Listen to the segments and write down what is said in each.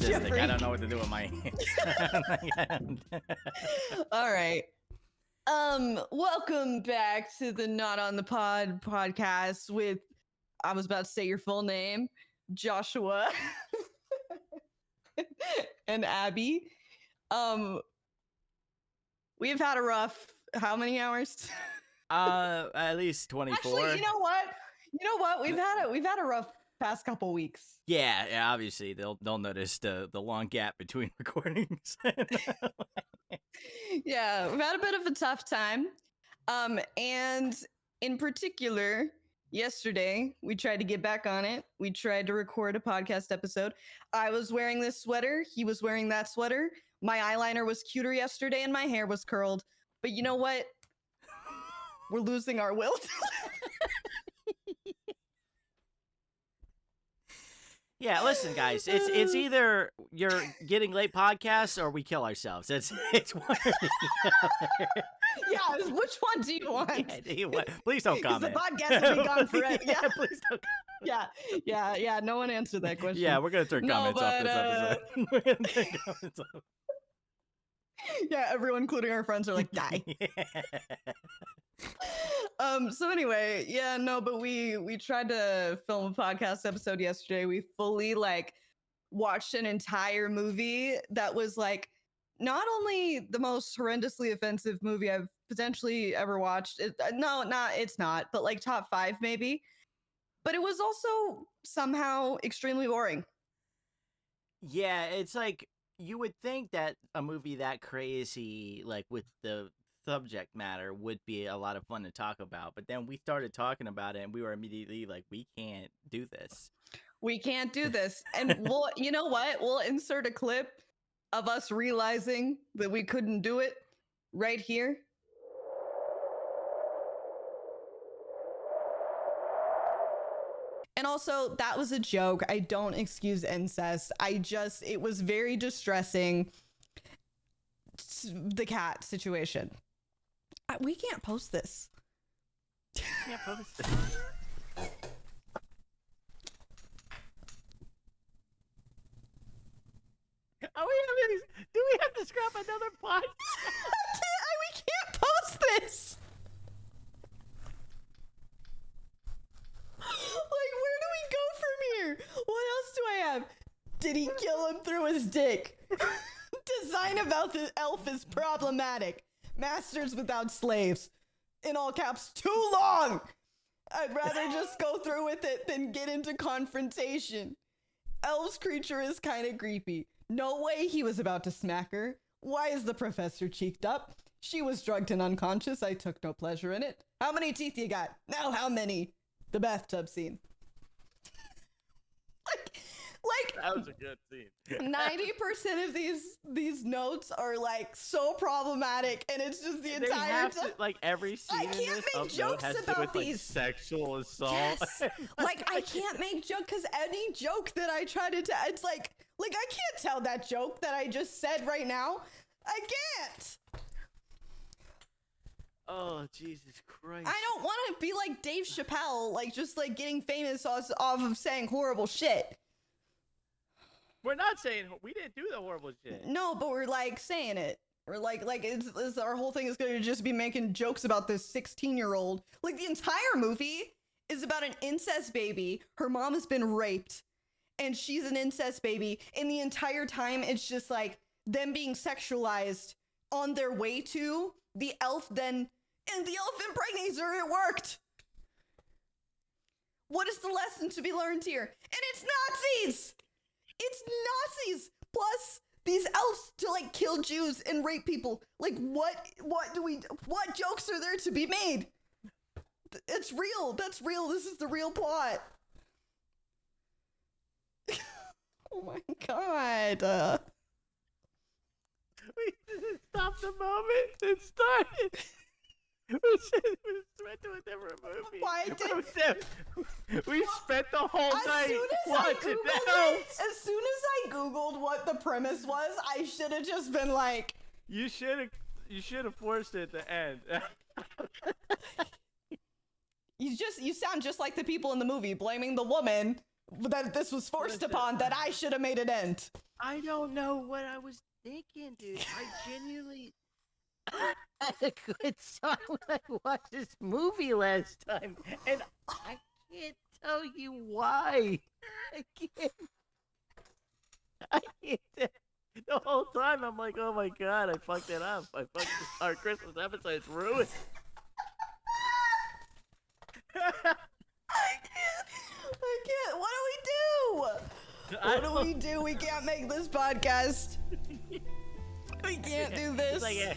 artistic. I don't know what to do with my hands. All right. Welcome back to the Not on the Pod podcast with, I was about to say your full name, Joshua and Abby. We've had a rough, how many hours? At least 24. Actually, you know what? We've had a rough past couple weeks. Yeah, obviously they'll notice the long gap between recordings. Yeah, we've had a bit of a tough time. And in particular, yesterday we tried to get back on it. We tried to record a podcast episode. I was wearing this sweater. He was wearing that sweater. My eyeliner was cuter yesterday and my hair was curled. But you know what? We're losing our will. Yeah, listen, guys. It's either you're getting late podcasts or we kill ourselves. It's one or the other. Yeah, which one do you want? Please don't comment. The podcast will be gone forever. Yeah, please don't. Yeah. No one answered that question. Yeah, we're gonna turn comments off this episode. We're gonna turn comments off. Yeah, everyone, including our friends, are like, die. So anyway, but we tried to film a podcast episode yesterday. We fully watched an entire movie that was not only the most horrendously offensive movie I've potentially ever watched. It's not, but top 5 maybe. But it was also somehow extremely boring. Yeah, it's you would think that a movie that crazy, with the subject matter, would be a lot of fun to talk about. But then we started talking about it and we were immediately we can't do this. We can't do this. And you know what? We'll insert a clip of us realizing that we couldn't do it right here. And also, that was a joke. I don't excuse incest. It was very distressing. The cat situation. We can't post this. Can't post it. Do we have to scrap another podcast? We can't post this. Where do we go from here? What else do I have? Did he kill him through his dick? Design of elf is problematic. Masters without slaves. In all caps, too long. I'd rather just go through with it than get into confrontation. Elf's creature is kind of creepy. No way he was about to smack her. Why is the professor cheeked up? She was drugged and unconscious. I took no pleasure in it. How many teeth you got? Now how many? The bathtub scene. That was a good scene. 90% of these notes are so problematic, and it's just the entire time. Every scene I can't make jokes has about to do with, these sexual assault. Yes. I can't make jokes because any joke that I try to tell, it's I can't tell that joke that I just said right now. I can't. Oh, Jesus Christ. I don't want to be like Dave Chappelle, just getting famous off of saying horrible shit. We're not saying we didn't do the horrible shit. No, but we're saying it. We're it's our whole thing is going to just be making jokes about this 16-year-old. The entire movie is about an incest baby. Her mom has been raped, and she's an incest baby. And the entire time, it's just them being sexualized on their way to the elf. And the elf impregnates her. It worked. What is the lesson to be learned here? And it's Nazis. It's Nazis plus these elves to kill Jews and rape people. What jokes are there to be made? It's real. That's real. This is the real plot. Oh my God. We stopped the moment it started. We went to a different movie. Why did we spent the whole night watching that? As soon as I Googled what the premise was, I should have just been you should have forced it to end. You sound just like the people in the movie blaming the woman that this was forced upon, that I should have made it end. I don't know what I was thinking, dude. I genuinely had a good time when I watched this movie last time, and I can't tell you why. I can't. I can't. The whole time I'm like, oh my god, I fucked it up. I fucked our Christmas episode. It's ruined. I can't. What do we do? We can't make this podcast. We can't do this. Like, yeah.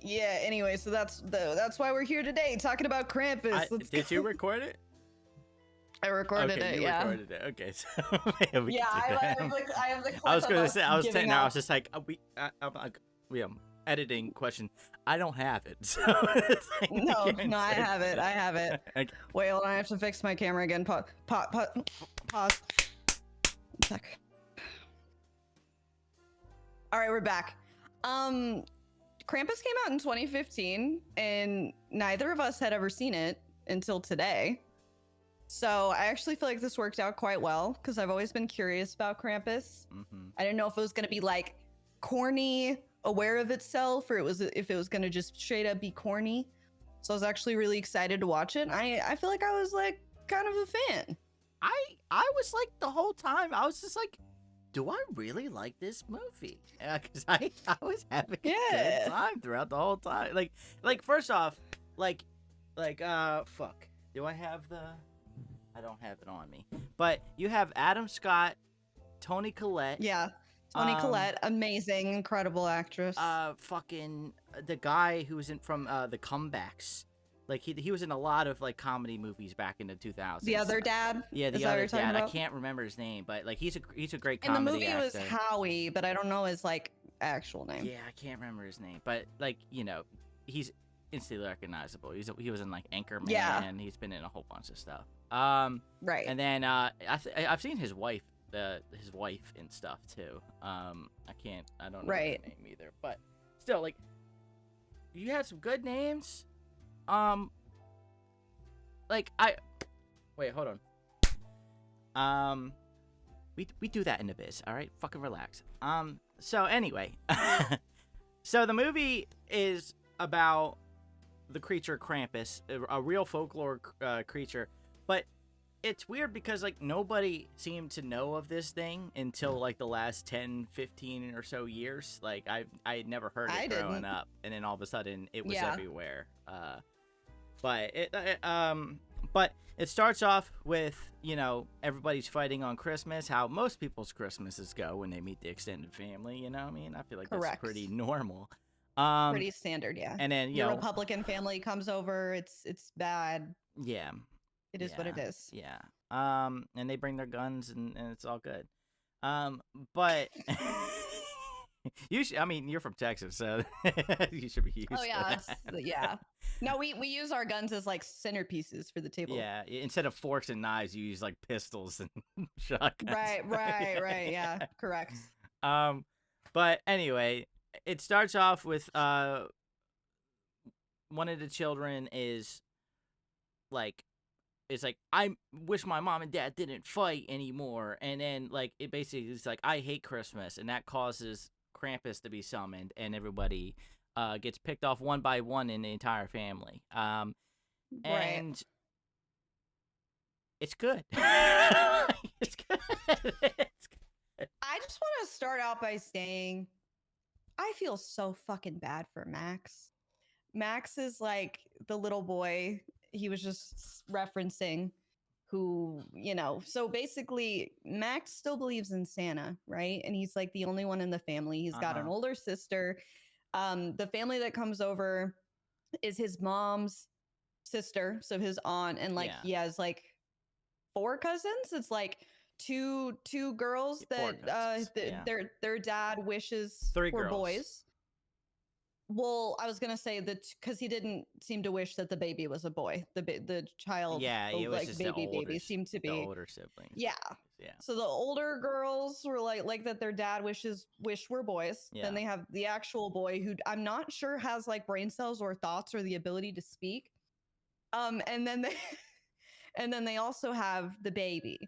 Yeah, anyway, so that's why we're here today, talking about Krampus. Did you record it? I recorded okay, it, you yeah. recorded it. Okay, so maybe Yeah, I have the clip I was going to say, I was just like, I'm like, editing question. I don't have it. So like, no, I have it. Okay. Wait, hold on, I have to fix my camera again. Pause. One sec. All right, we're back. Krampus came out in 2015, and neither of us had ever seen it until today. So I actually feel like this worked out quite well, because I've always been curious about Krampus. Mm-hmm. I didn't know if it was going to be like corny, aware of itself, or if it was going to just straight up be corny. So I was actually really excited to watch it. I feel like I was like kind of a fan. I was like the whole time, I was just like, do I really like this movie? Because I was having a good time throughout the whole time. Like first off, fuck. Do I have the? I don't have it on me. But you have Adam Scott, Toni Collette. Yeah, Toni Collette, amazing, incredible actress. Fucking the guy who was in from the Comebacks. Like he was in a lot of like comedy movies back in the 2000s. The other dad? Yeah, the other dad. I can't remember his name, but like he's a great comedy actor. In the movie it was Howie, but I don't know his like actual name. Yeah, I can't remember his name, but like, you know, he's instantly recognizable. He was in like Anchorman, and he's been in a whole bunch of stuff. Right. And then I've seen his wife in stuff too. I don't know her name either, but still, like, you had some good names. Wait, hold on. We do that in the biz, all right? Fucking relax. So anyway, so the movie is about the creature Krampus, a real folklore creature, but it's weird because like nobody seemed to know of this thing until like the last 10, 15 or so years. Like I had never heard it growing up, and then all of a sudden it was everywhere. But it starts off with, you know, everybody's fighting on Christmas, how most people's Christmases go when they meet the extended family, you know what I mean? I feel like that's pretty normal. Pretty standard, yeah. And then, your Republican family comes over, it's bad. Yeah. It is what it is. Yeah. And they bring their guns and it's all good. But you're from Texas, so you should be used to that. Yeah. No, we use our guns as like centerpieces for the table. Yeah, instead of forks and knives, you use like pistols and shotguns. Right. Yeah, correct. But anyway, it starts off with one of the children is like, I wish my mom and dad didn't fight anymore, and then like it basically is like, I hate Christmas, and that causes Krampus to be summoned, and everybody gets picked off one by one in the entire family. And it's good. It's good. It's good. I just want to start out by saying I feel so fucking bad for Max. Max is like the little boy he was just referencing, who, you know, so basically Max still believes in Santa, right? And he's like the only one in the family. He's got an older sister. The family that comes over is his mom's sister, so his aunt, and like he has like 4 cousins. It's like two girls that their dad wishes 3 were girls. boys. Well, I was gonna say that because he didn't seem to wish that the baby was a boy. The child, it was like just baby seemed to be the older siblings. Yeah, Yeah. So the older girls were like that their dad wished were boys. Yeah. Then they have the actual boy who I'm not sure has like brain cells or thoughts or the ability to speak. And then they and then they also have the baby.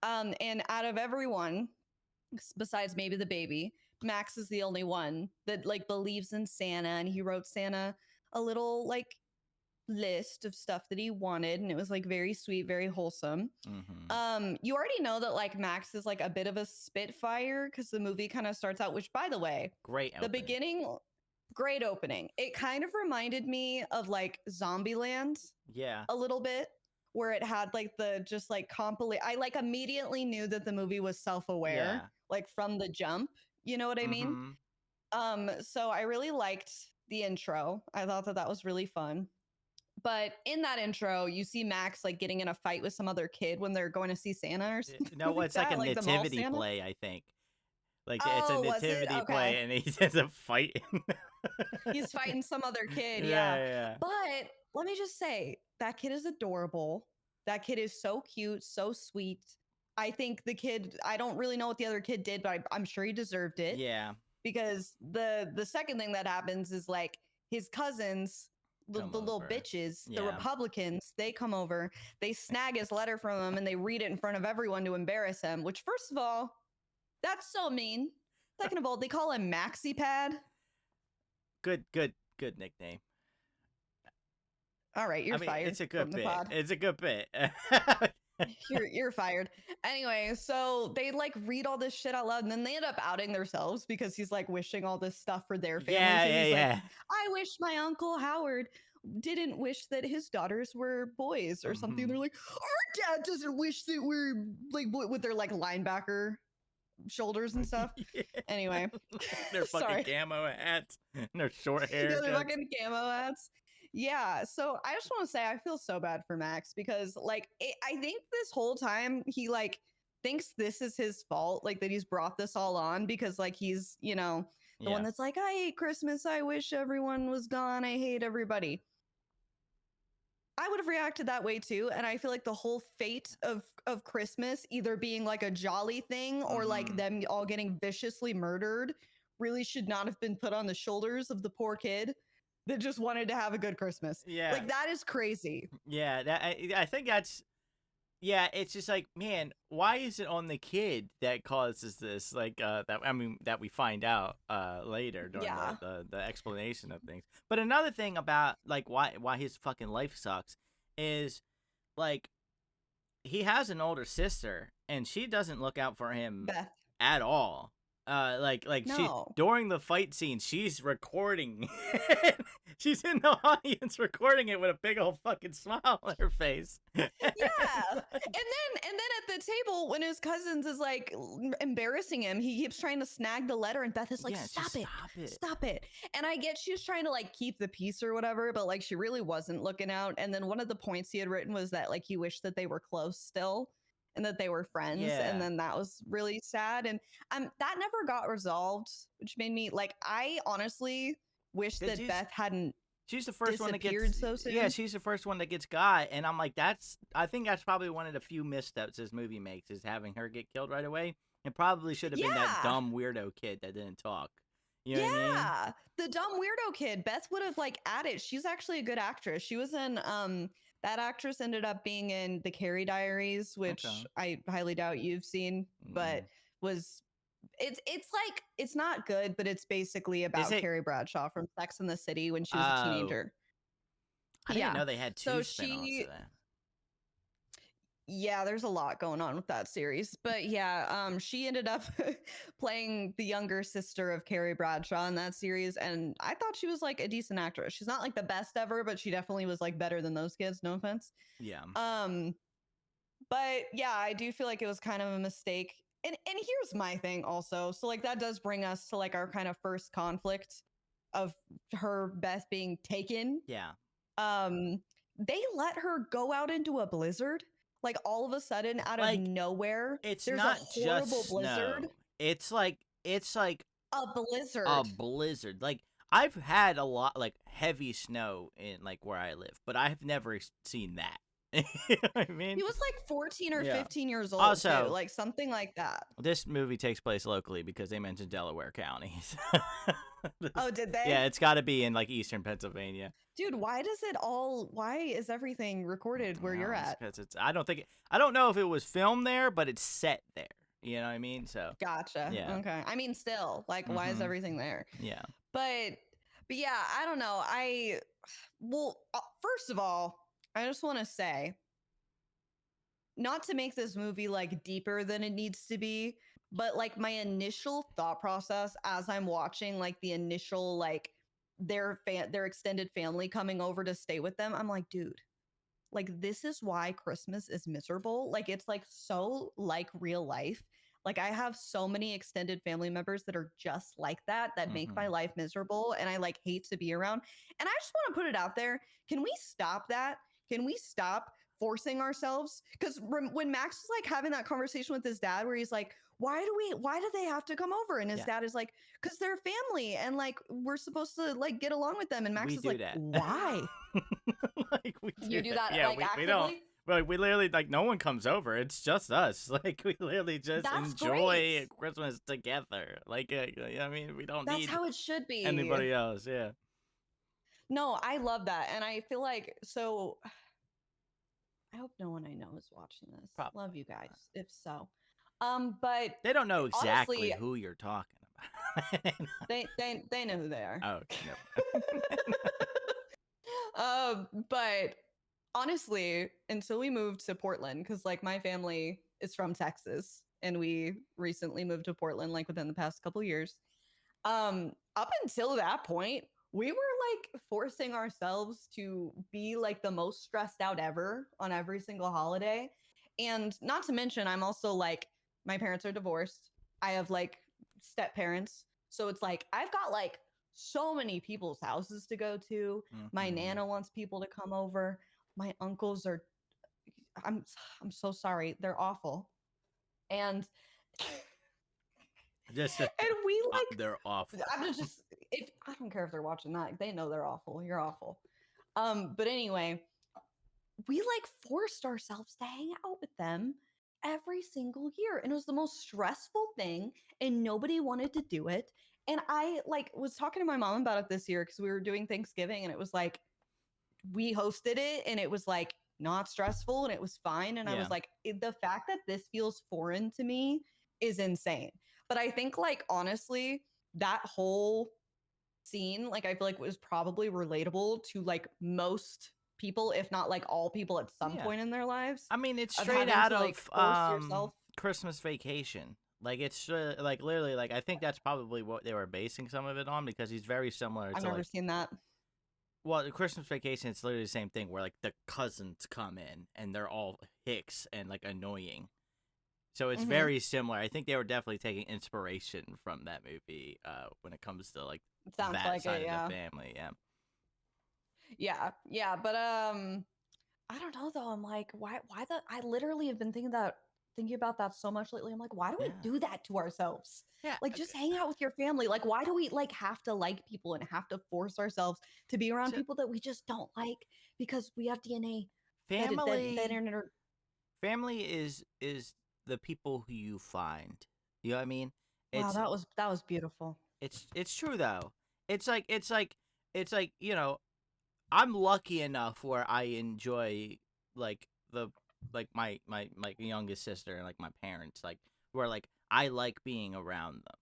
And out of everyone, besides maybe the baby, Max is the only one that like believes in Santa, and he wrote Santa a little like list of stuff that he wanted, and it was like very sweet, very wholesome. You already know that like Max is like a bit of a spitfire because the movie kind of starts out, which by the way, Great the opening. beginning, great opening. It kind of reminded me of like Zombieland Yeah. a little bit, where it had like the just like compilate. I like immediately knew that the movie was self-aware, Yeah. like from the jump. You know what I mean? So I really liked the intro. I thought that that was really fun. But in that intro, you see Max like getting in a fight with some other kid when they're going to see Santa or something. No, like it's like a that, like the mall nativity Santa. play, I think. Like it's a Oh, was it? nativity Okay. play, and he has a fight. He's fighting some other kid. Yeah, Yeah. yeah. But let me just say, that kid is adorable. That kid is so cute, so sweet. I think the kid, I don't really know what the other kid did, but I'm sure he deserved it. Yeah. Because the second thing that happens is like his cousins, the little over. bitches, the Yeah. Republicans, they come over, they snag his letter from him, and they read it in front of everyone to embarrass him, which, first of all, that's so mean. Second of all, they call him Maxi Pad. Good nickname. All right, you're fired. It's a good from bit. The pod. It's a good bit. You're fired. Anyway, so they like read all this shit out loud, and then they end up outing themselves because he's like wishing all this stuff for their families. Yeah, and he's yeah. like, I wish my Uncle Howard didn't wish that his daughters were boys or something. They're like, our dad doesn't wish that we're like with their like linebacker shoulders and stuff. Yeah. Anyway, Their fucking camo hats, and their short hair. Yeah, their fucking camo hats. Yeah, so I just want to say I feel so bad for Max because like I think this whole time he like thinks this is his fault, like that he's brought this all on because like he's, you know, the one that's like, I hate Christmas, I wish everyone was gone, I hate everybody. I would have reacted that way too, and I feel like the whole fate of Christmas either being like a jolly thing or like them all getting viciously murdered really should not have been put on the shoulders of the poor kid that just wanted to have a good Christmas. Yeah. Like that is crazy. Yeah, that I think that's it's just like, man, why is it on the kid that causes this? Like that we find out later during the explanation of things. But another thing about like why his fucking life sucks is like he has an older sister and she doesn't look out for him Beth. At all. Like No. she during the fight scene, she's recording. She's in the audience recording it with a big old fucking smile on her face. Yeah, and then at the table when his cousins is like embarrassing him, he keeps trying to snag the letter, and Beth is like, "Stop it!" And I get she's trying to like keep the peace or whatever, but like she really wasn't looking out. And then one of the points he had written was that like he wished that they were close still. And that they were friends, and then that was really sad, and that never got resolved, which made me like. I honestly wish that Beth hadn't. She's the first one that gets so soon. Yeah, she's the first one that gets got, and I'm like, I think that's probably one of the few missteps this movie makes is having her get killed right away. It probably should have been that dumb weirdo kid that didn't talk. You know what I mean? The dumb weirdo kid. Beth would have like added. She's actually a good actress. She was in that actress ended up being in The Carrie Diaries, which I highly doubt you've seen, but was it's like it's not good, but it's basically about Carrie Bradshaw from Sex and the City when she was a teenager. I didn't know they had two spin-offs of that. Yeah, there's a lot going on with that series. But yeah, she ended up playing the younger sister of Carrie Bradshaw in that series. And I thought she was like a decent actress. She's not like the best ever, but she definitely was like better than those kids. No offense. Yeah. But yeah, I do feel like it was kind of a mistake. And here's my thing also. So like that does bring us to like our kind of first conflict of her Beth being taken. Yeah. They let her go out into a blizzard. Like all of a sudden, out of nowhere, it's there's not a horrible just blizzard. Snow. It's like a blizzard. A blizzard. Like I've had a lot like heavy snow in like where I live, but I've never seen that. You know what I mean? He was like 14 or Yeah. 15 years old Also, too, like something like that. this movie takes place locally because they mentioned Delaware County. Oh, did they? Yeah, it's got to be in like eastern Pennsylvania. Dude, why is everything recorded where you're at? Because I don't know if it was filmed there, but it's set there. You know what I mean? So Gotcha. yeah. Okay. I mean, still, like, why is everything there? Yeah. But yeah, I don't know. First of all, I just want to say, not to make this movie like deeper than it needs to be, but like my initial thought process as I'm watching, like the initial like their extended family coming over to stay with them, I'm like, dude, like this is why Christmas is miserable. Like it's like so like real life. Like I have so many extended family members that are just like that make my life miserable, and I like hate to be around. And I just want to put it out there. Can we stop that? Can we stop forcing ourselves? Because when Max was like having that conversation with his dad where he's like, why do they have to come over? And his dad is like, because they're family and like we're supposed to like get along with them. And Max is like, that. Why? Like You do that yeah, like we don't. actively? Well, we literally like no one comes over. It's just us. Like we literally just That's enjoy great. Christmas together. Like I mean, we don't That's need how it should be. anybody else. Yeah. No, I love that. And I feel like so I hope no one I know is watching this. Probably Love you guys, not. if so. But They don't know exactly honestly, who you're talking about. they know who they are. Oh, okay, But honestly, until we moved to Portland, because like my family is from Texas and we recently moved to Portland like within the past couple years. Up until that point, we were like forcing ourselves to be like the most stressed out ever on every single holiday. And not to mention, I'm also like, my parents are divorced. I have like step parents. So it's like, I've got like so many people's houses to go to. My Nana wants people to come over. My uncles are, I'm so sorry. They're awful. And just and we like they're awful. I'm just if I don't care if they're watching that, they know they're awful. You're awful. But anyway, we like forced ourselves to hang out with them every single year. And it was the most stressful thing, and nobody wanted to do it. And I like was talking to my mom about it this year because we were doing Thanksgiving, and it was like we hosted it and it was like not stressful and it was fine. And I was like, the fact that this feels foreign to me is insane. But I think like honestly, that whole scene, like I feel like it was probably relatable to like most people, if not like all people at some point in their lives. I mean, it's of straight having out to, of like, force yourself. Christmas Vacation. Like it's like literally like I think that's probably what they were basing some of it on because he's very similar I've to never like seen that. well, the Christmas Vacation, it's literally the same thing where like the cousins come in and they're all hicks and like annoying. So it's very similar. I think they were definitely taking inspiration from that movie when it comes to like It sounds that like side it, of the family. yeah. But I don't know though. I'm like, why I literally have been thinking about that so much lately. I'm like, why do we do that to ourselves? Yeah. Like just hang out with your family. Like, why do we like have to like people and have to force ourselves to be around people that we just don't like because we have DNA? Family is the people who you find. You know what I mean? Wow, that was beautiful. It's true though. It's like you know, I'm lucky enough where I enjoy like my youngest sister and like my parents like where like I like being around them.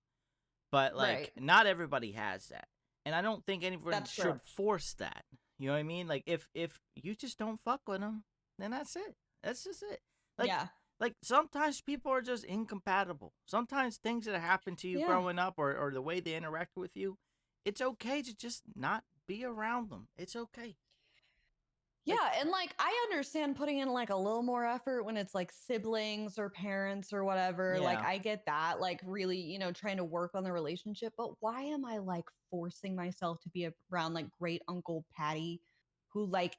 But like not everybody has that. And I don't think anyone should force that. You know what I mean? Like if you just don't fuck with them, then that's it. That's just it. Like like sometimes people are just incompatible. Sometimes things that happen to you growing up or the way they interact with you, it's okay to just not be around them. It's okay. Yeah, and like I understand putting in like a little more effort when it's like siblings or parents or whatever. Like I get that, like really, you know, trying to work on the relationship. But why am I like forcing myself to be around like great Uncle Patty, who like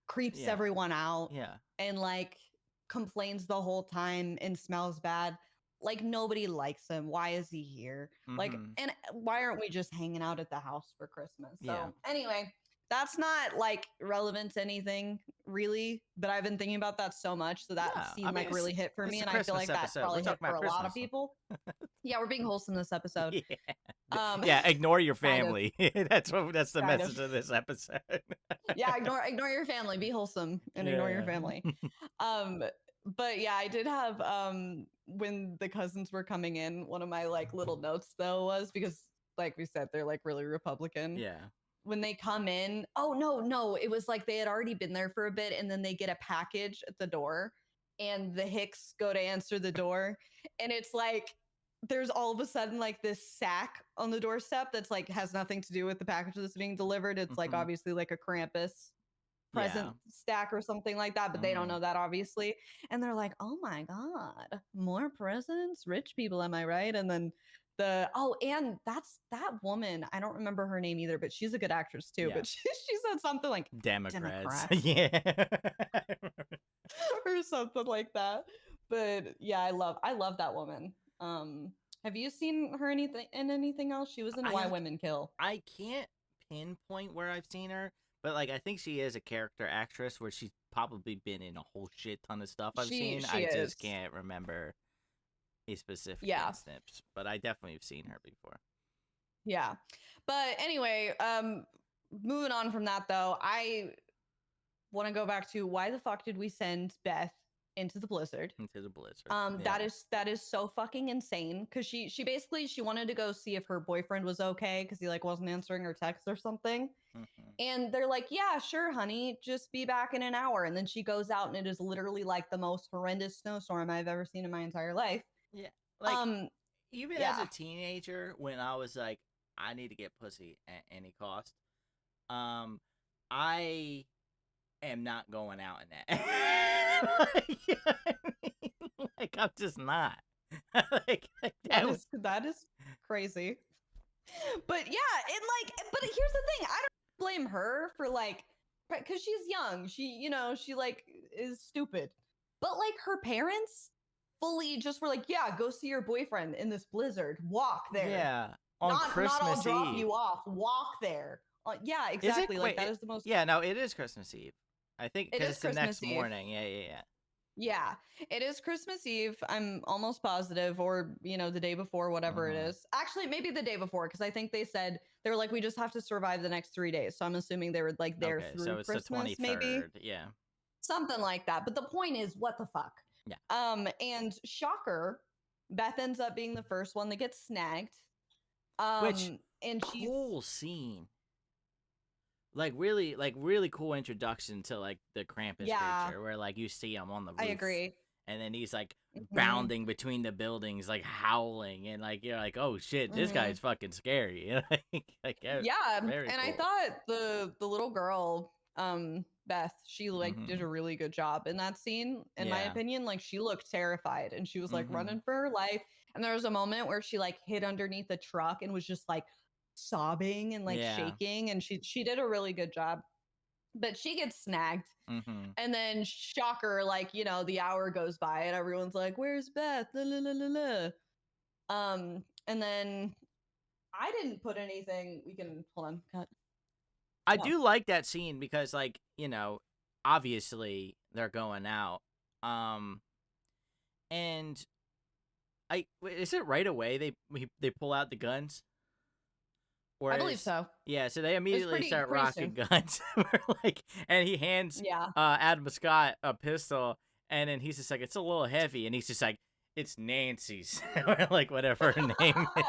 creeps everyone out and like complains the whole time and smells bad? Like nobody likes him. Why is he here? Like, and why aren't we just hanging out at the house for Christmas? So anyway, That's not like relevant to anything really, but I've been thinking about that so much, so that No, scene I mean, like really hit for it's me, a and I feel Christmas like that episode. We're probably hit talking for about a lot of Christmas. people. Yeah, we're being wholesome this episode. Yeah. Yeah, ignore your Kind of. family. That's the Kind message of this episode. Yeah, ignore your family, be wholesome, and ignore your family. But yeah, I did have when the cousins were coming in, one of my like little notes though was, because like we said, they're like really Republican. Yeah. When they come in, oh no, it was like they had already been there for a bit, and then they get a package at the door, and the Hicks go to answer the door, and it's like there's all of a sudden like this sack on the doorstep that's like has nothing to do with the package that's being delivered. It's like obviously like a Krampus present stack or something like that, but they don't know that obviously. And they're like, oh my God, more presents? Rich people, am I right? And then and that's that woman. I don't remember her name either, but she's a good actress too. Yeah. But she said something like Democrats. Yeah. or something like that. But yeah, I love that woman. Have you seen her in anything else? She was in Why Women Kill. I can't pinpoint where I've seen her, but like I think she is a character actress where she's probably been in a whole shit ton of stuff I've seen. I just can't remember a specific instance, but I definitely have seen her before. Yeah. But anyway, moving on from that though, I want to go back to why the fuck did we send Beth into the blizzard? Into the blizzard. That is so fucking insane, because she basically she wanted to go see if her boyfriend was okay because he like wasn't answering her texts or something. And they're like, yeah, sure, honey, just be back in an hour. And then she goes out, and it is literally like the most horrendous snowstorm I've ever seen in my entire life. Yeah. Like even as a teenager, when I was like, I need to get pussy at any cost, I am not going out in that. Like, I'm just not. That is crazy. But yeah, but here's the thing, I don't blame her for like, because she's young, she like is stupid, but like her parents fully just were like, yeah, go see your boyfriend in this blizzard, walk there. Yeah, on Christmas not I'll drop Eve. you off, walk there. Yeah, exactly. Like that is the most. Yeah, no, it is Christmas Eve. I think because it's the next morning. Yeah. Yeah, it is Christmas Eve. I'm almost positive, or the day before, whatever it is. Actually, maybe the day before, because I think they said they were like, we just have to survive the next 3 days. So I'm assuming they were like there through so it's Christmas, the 23rd, maybe. Yeah, something like that. But the point is, what the fuck? Yeah. And shocker, Beth ends up being the first one that gets snagged. Which cool scene. Like really cool introduction to like the Krampus creature, where like you see him on the roof. I agree. And then he's like bounding between the buildings, like howling, and like you're like, oh shit, this guy's fucking scary. Yeah, and cool. I thought the little girl, Beth, she like did a really good job in that scene. In my opinion, like she looked terrified, and she was like running for her life. And there was a moment where she like hid underneath the truck and was just like sobbing and like shaking, and she did a really good job. But she gets snagged, and then shocker, like the hour goes by and everyone's like, where's Beth? La, la, la, la, la. And then I didn't put anything. We can hold on, cut. I do like that scene because like obviously they're going out, and is it right away they pull out the guns? I believe so. Yeah, so they immediately start rocking guns. And he hands Adam Scott a pistol, and then he's just like, it's a little heavy, and he's just like, it's Nancy's, or like whatever her name is.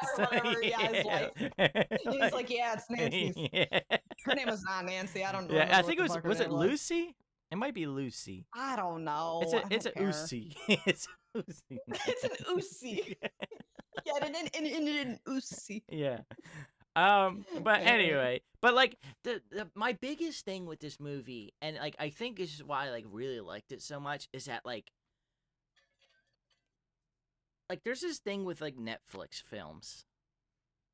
He's like, yeah, it's Nancy's. Yeah. Her name was not Nancy. I don't know. Yeah, I think it was it Lucy? It might be Lucy. I don't know. It's an Uzi. It's Uzi. It's an Uzi. Yeah, an Uzi. Yeah. But anyway, but like my biggest thing with this movie, and like I think this is why I like really liked it so much, is that like there's this thing with like Netflix films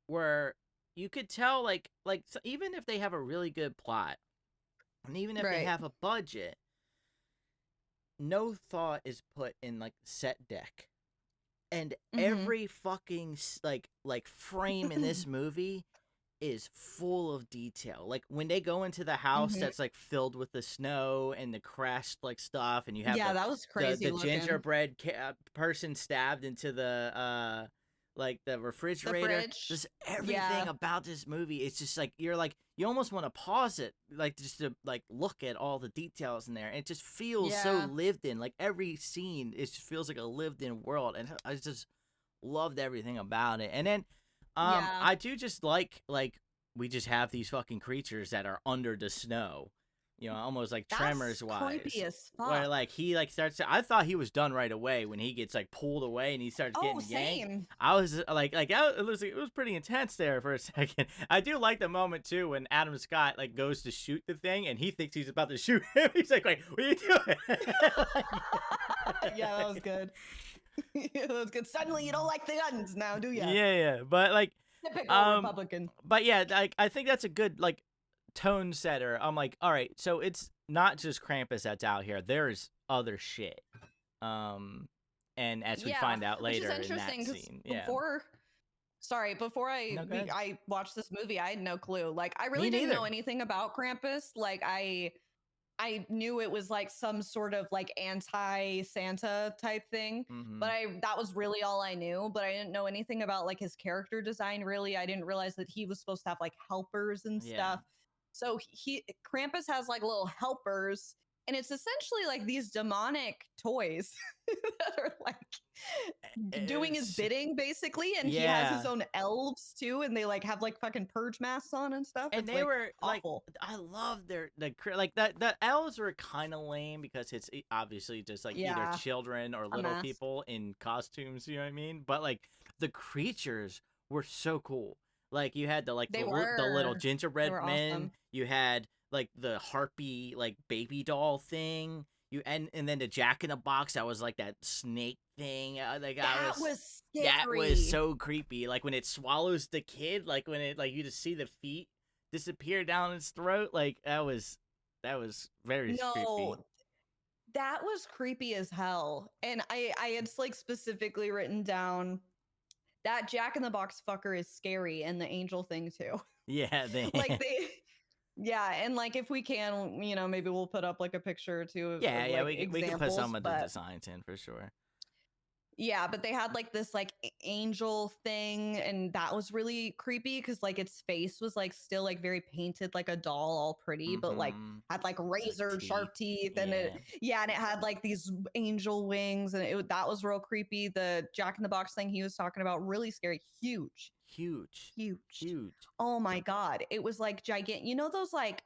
where you could tell like so even if they have a really good plot, and even if they have a budget, no thought is put in like set deck. And every fucking like frame in this movie is full of detail. Like when they go into the house Mhm. that's like filled with the snow and the crashed like stuff, and you have Yeah, that was crazy the looking. gingerbread person stabbed into the like the The refrigerator. fridge. Just everything Yeah. about this movie. It's just like you're like you almost want to pause it, like just to like look at all the details in there. And it just feels so Yeah. lived in. Like every scene, it just feels like a lived in world, and I just loved everything about it. And then Yeah. I do just like we just have these fucking creatures that are under the snow, you know, almost like That's Tremors creepy wise, as where fuck. like he like starts to, I thought he was done right away when he gets like pulled away and he starts Oh, getting yanked. same. I was it was pretty intense there for a second. I do like the moment too when Adam Scott like goes to shoot the thing and he thinks he's about to shoot him. He's like, wait, what are you doing? Yeah, that was good. Yeah, that was good. Suddenly you don't like the guns now, do ya? Yeah, but like Typical um Republican. but yeah, like I think that's a good like tone setter. I'm like, all right, so it's not just Krampus that's out here. There's other shit. Um, and as we Yeah, find out which is later in that interesting because scene, yeah. before No, go ahead. I watched this movie, I had no clue. Like, I Me really didn't know neither. anything about Krampus. Like, I knew it was like some sort of like anti-Santa type thing, Mm-hmm. but I that was really all I knew. But I didn't know anything about like his character design. Really, I didn't realize that he was supposed to have like helpers and Yeah. stuff. So he Krampus has like little helpers, and it's essentially like these demonic toys that are like doing his It's bidding basically, and he has his yeah. own elves too, and they like have like fucking purge masks on and stuff. And It's they like were like, awful. I love their like that. The elves were kind of lame because it's obviously just like either Yeah, children or a little mask. people in costumes. You know what I mean? But like the creatures were so cool. Like you had the like They the little were. They gingerbread were men. awesome. You had like the harpy like baby doll thing. You and then the Jack in the Box that was like that snake thing. Like I That was was that was scary. so creepy. Like when it swallows the kid, like when it like you just see the feet disappear down its throat. Like that was very No, creepy. that was creepy as hell. And I had like specifically written down that Jack in the Box fucker is scary, and the angel thing too. Yeah, Like they yeah, and like if we can, maybe we'll put up like a picture or two yeah, of yeah. like We can put examples, some of the but designs in for sure. yeah, but they had like this like angel thing, and that was really creepy because like its face was like still like very painted like a doll, all pretty, but like Mm-hmm. had like The razor teeth. sharp teeth, and Yeah, and it had like these angel wings, and that was real creepy. The Jack in the Box thing he was talking about, really scary, huge, huge, huge. huge. Oh my god, it was like gigantic. You know those like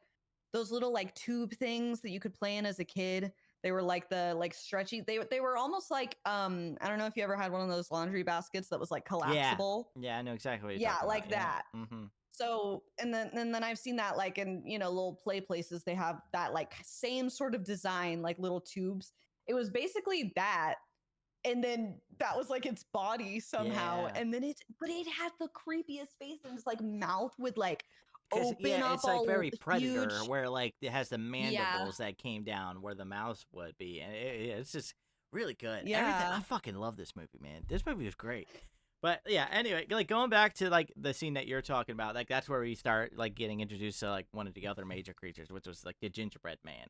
those little like tube things that you could play in as a kid? They were like the like stretchy. They were almost like I don't know if you ever had one of those laundry baskets that was like Yeah, collapsible. yeah. I know exactly what you're Yeah, talking about. like Yeah. that. Mm-hmm. So and then I've seen that like in little play places they have that like same sort of design, like little tubes. It was basically that, and then that was like its body somehow, Yeah. and then but it had the creepiest face, and its like mouth would like Cause open yeah, up it's like all very predator, huge. where like it has the Yeah, mandibles that came down where the mouse would be, and it's just really good. Everything I yeah. fucking love this movie, man. This movie was great. But yeah, anyway, like going back to like the scene that you're talking about, like that's where we start like getting introduced to like one of the other major creatures, which was like the gingerbread man,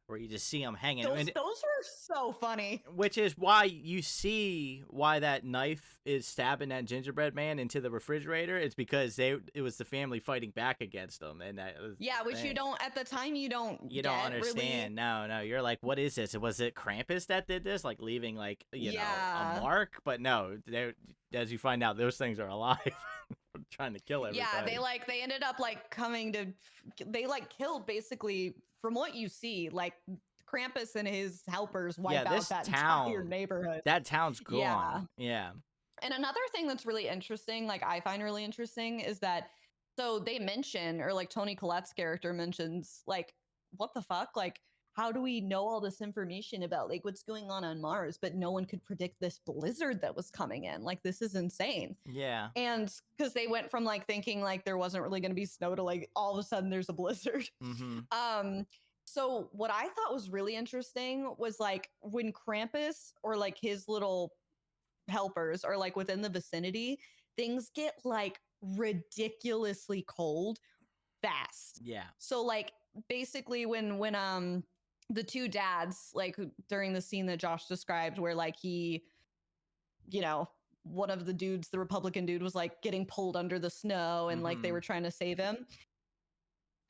where you just see him hanging, Those and those were so funny. which is why you see why that knife is stabbing that gingerbread man into the refrigerator. It's because it was the family fighting back against them, and that was Yeah, the which you thing. don't at the time you don't You don't get really. understand. No, no. You're like, what is this? Was it Krampus that did this? Like leaving like a Yeah. mark? But no, as you find out, those things are alive, trying to kill Yeah, everybody. they ended up like coming to they like killed basically from what you see, like Krampus and his helpers Yeah, wipe out this that entire town, neighborhood. that town's Yeah. gone. Yeah. And another thing that's really interesting, like I find really interesting, is that so they mention, or like Tony Collette's character mentions, like, what the fuck? Like, how do we know all this information about like what's going on Mars? But no one could predict this blizzard that was coming in. Like, this is insane. Yeah. And because they went from like thinking like there wasn't really going to be snow to like all of a sudden there's a blizzard. Mm-hmm. Um, so what I thought was really interesting was like when Krampus or like his little helpers are like within the vicinity, things get like ridiculously cold fast. Yeah. So like basically when the two dads, like during the scene that Josh described where like he, you know, one of the dudes, the Republican dude, was like getting pulled under the snow and like they were trying to save him.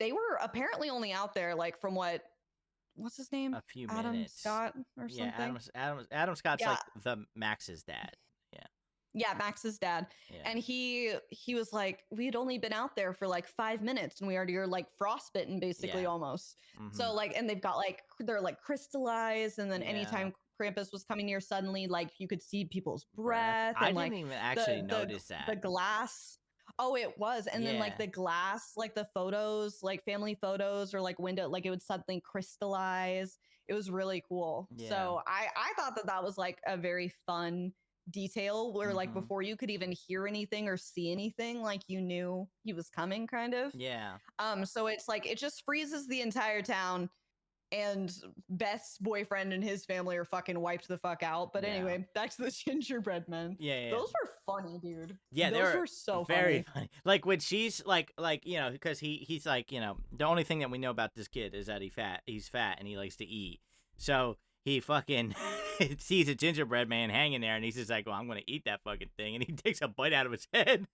They were apparently only out there like from what's his name? A few Adam minutes. Scott or Yeah, something. Adam Scott's Yeah. like the Max's dad. Yeah. Yeah, Max's dad. Yeah. And he was like, we had only been out there for like 5 minutes and we already are like frostbitten basically Yeah. almost. So like, and they've got like, they're like crystallized. And then anytime Krampus was coming near suddenly, like you could see people's breath. I And didn't like even actually notice that. The glass. Oh, it was. And then like the glass, like the photos, like family photos or like window, like it would suddenly crystallize. It was really cool. Yeah. So I thought that was like a very fun detail where like before you could even hear anything or see anything, like you knew he was coming kind of. Yeah. So it's like it just freezes the entire town and Beth's boyfriend and his family are fucking wiped the fuck out. But anyway, back to the gingerbread men. Yeah. Those were funny, dude. Yeah, those were so very funny. Like when she's like you know, because he's like, you know, the only thing that we know about this kid is that he's fat and he likes to eat. So he fucking sees a gingerbread man hanging there, and he's just like, well, I'm going to eat that fucking thing. And he takes a bite out of his head,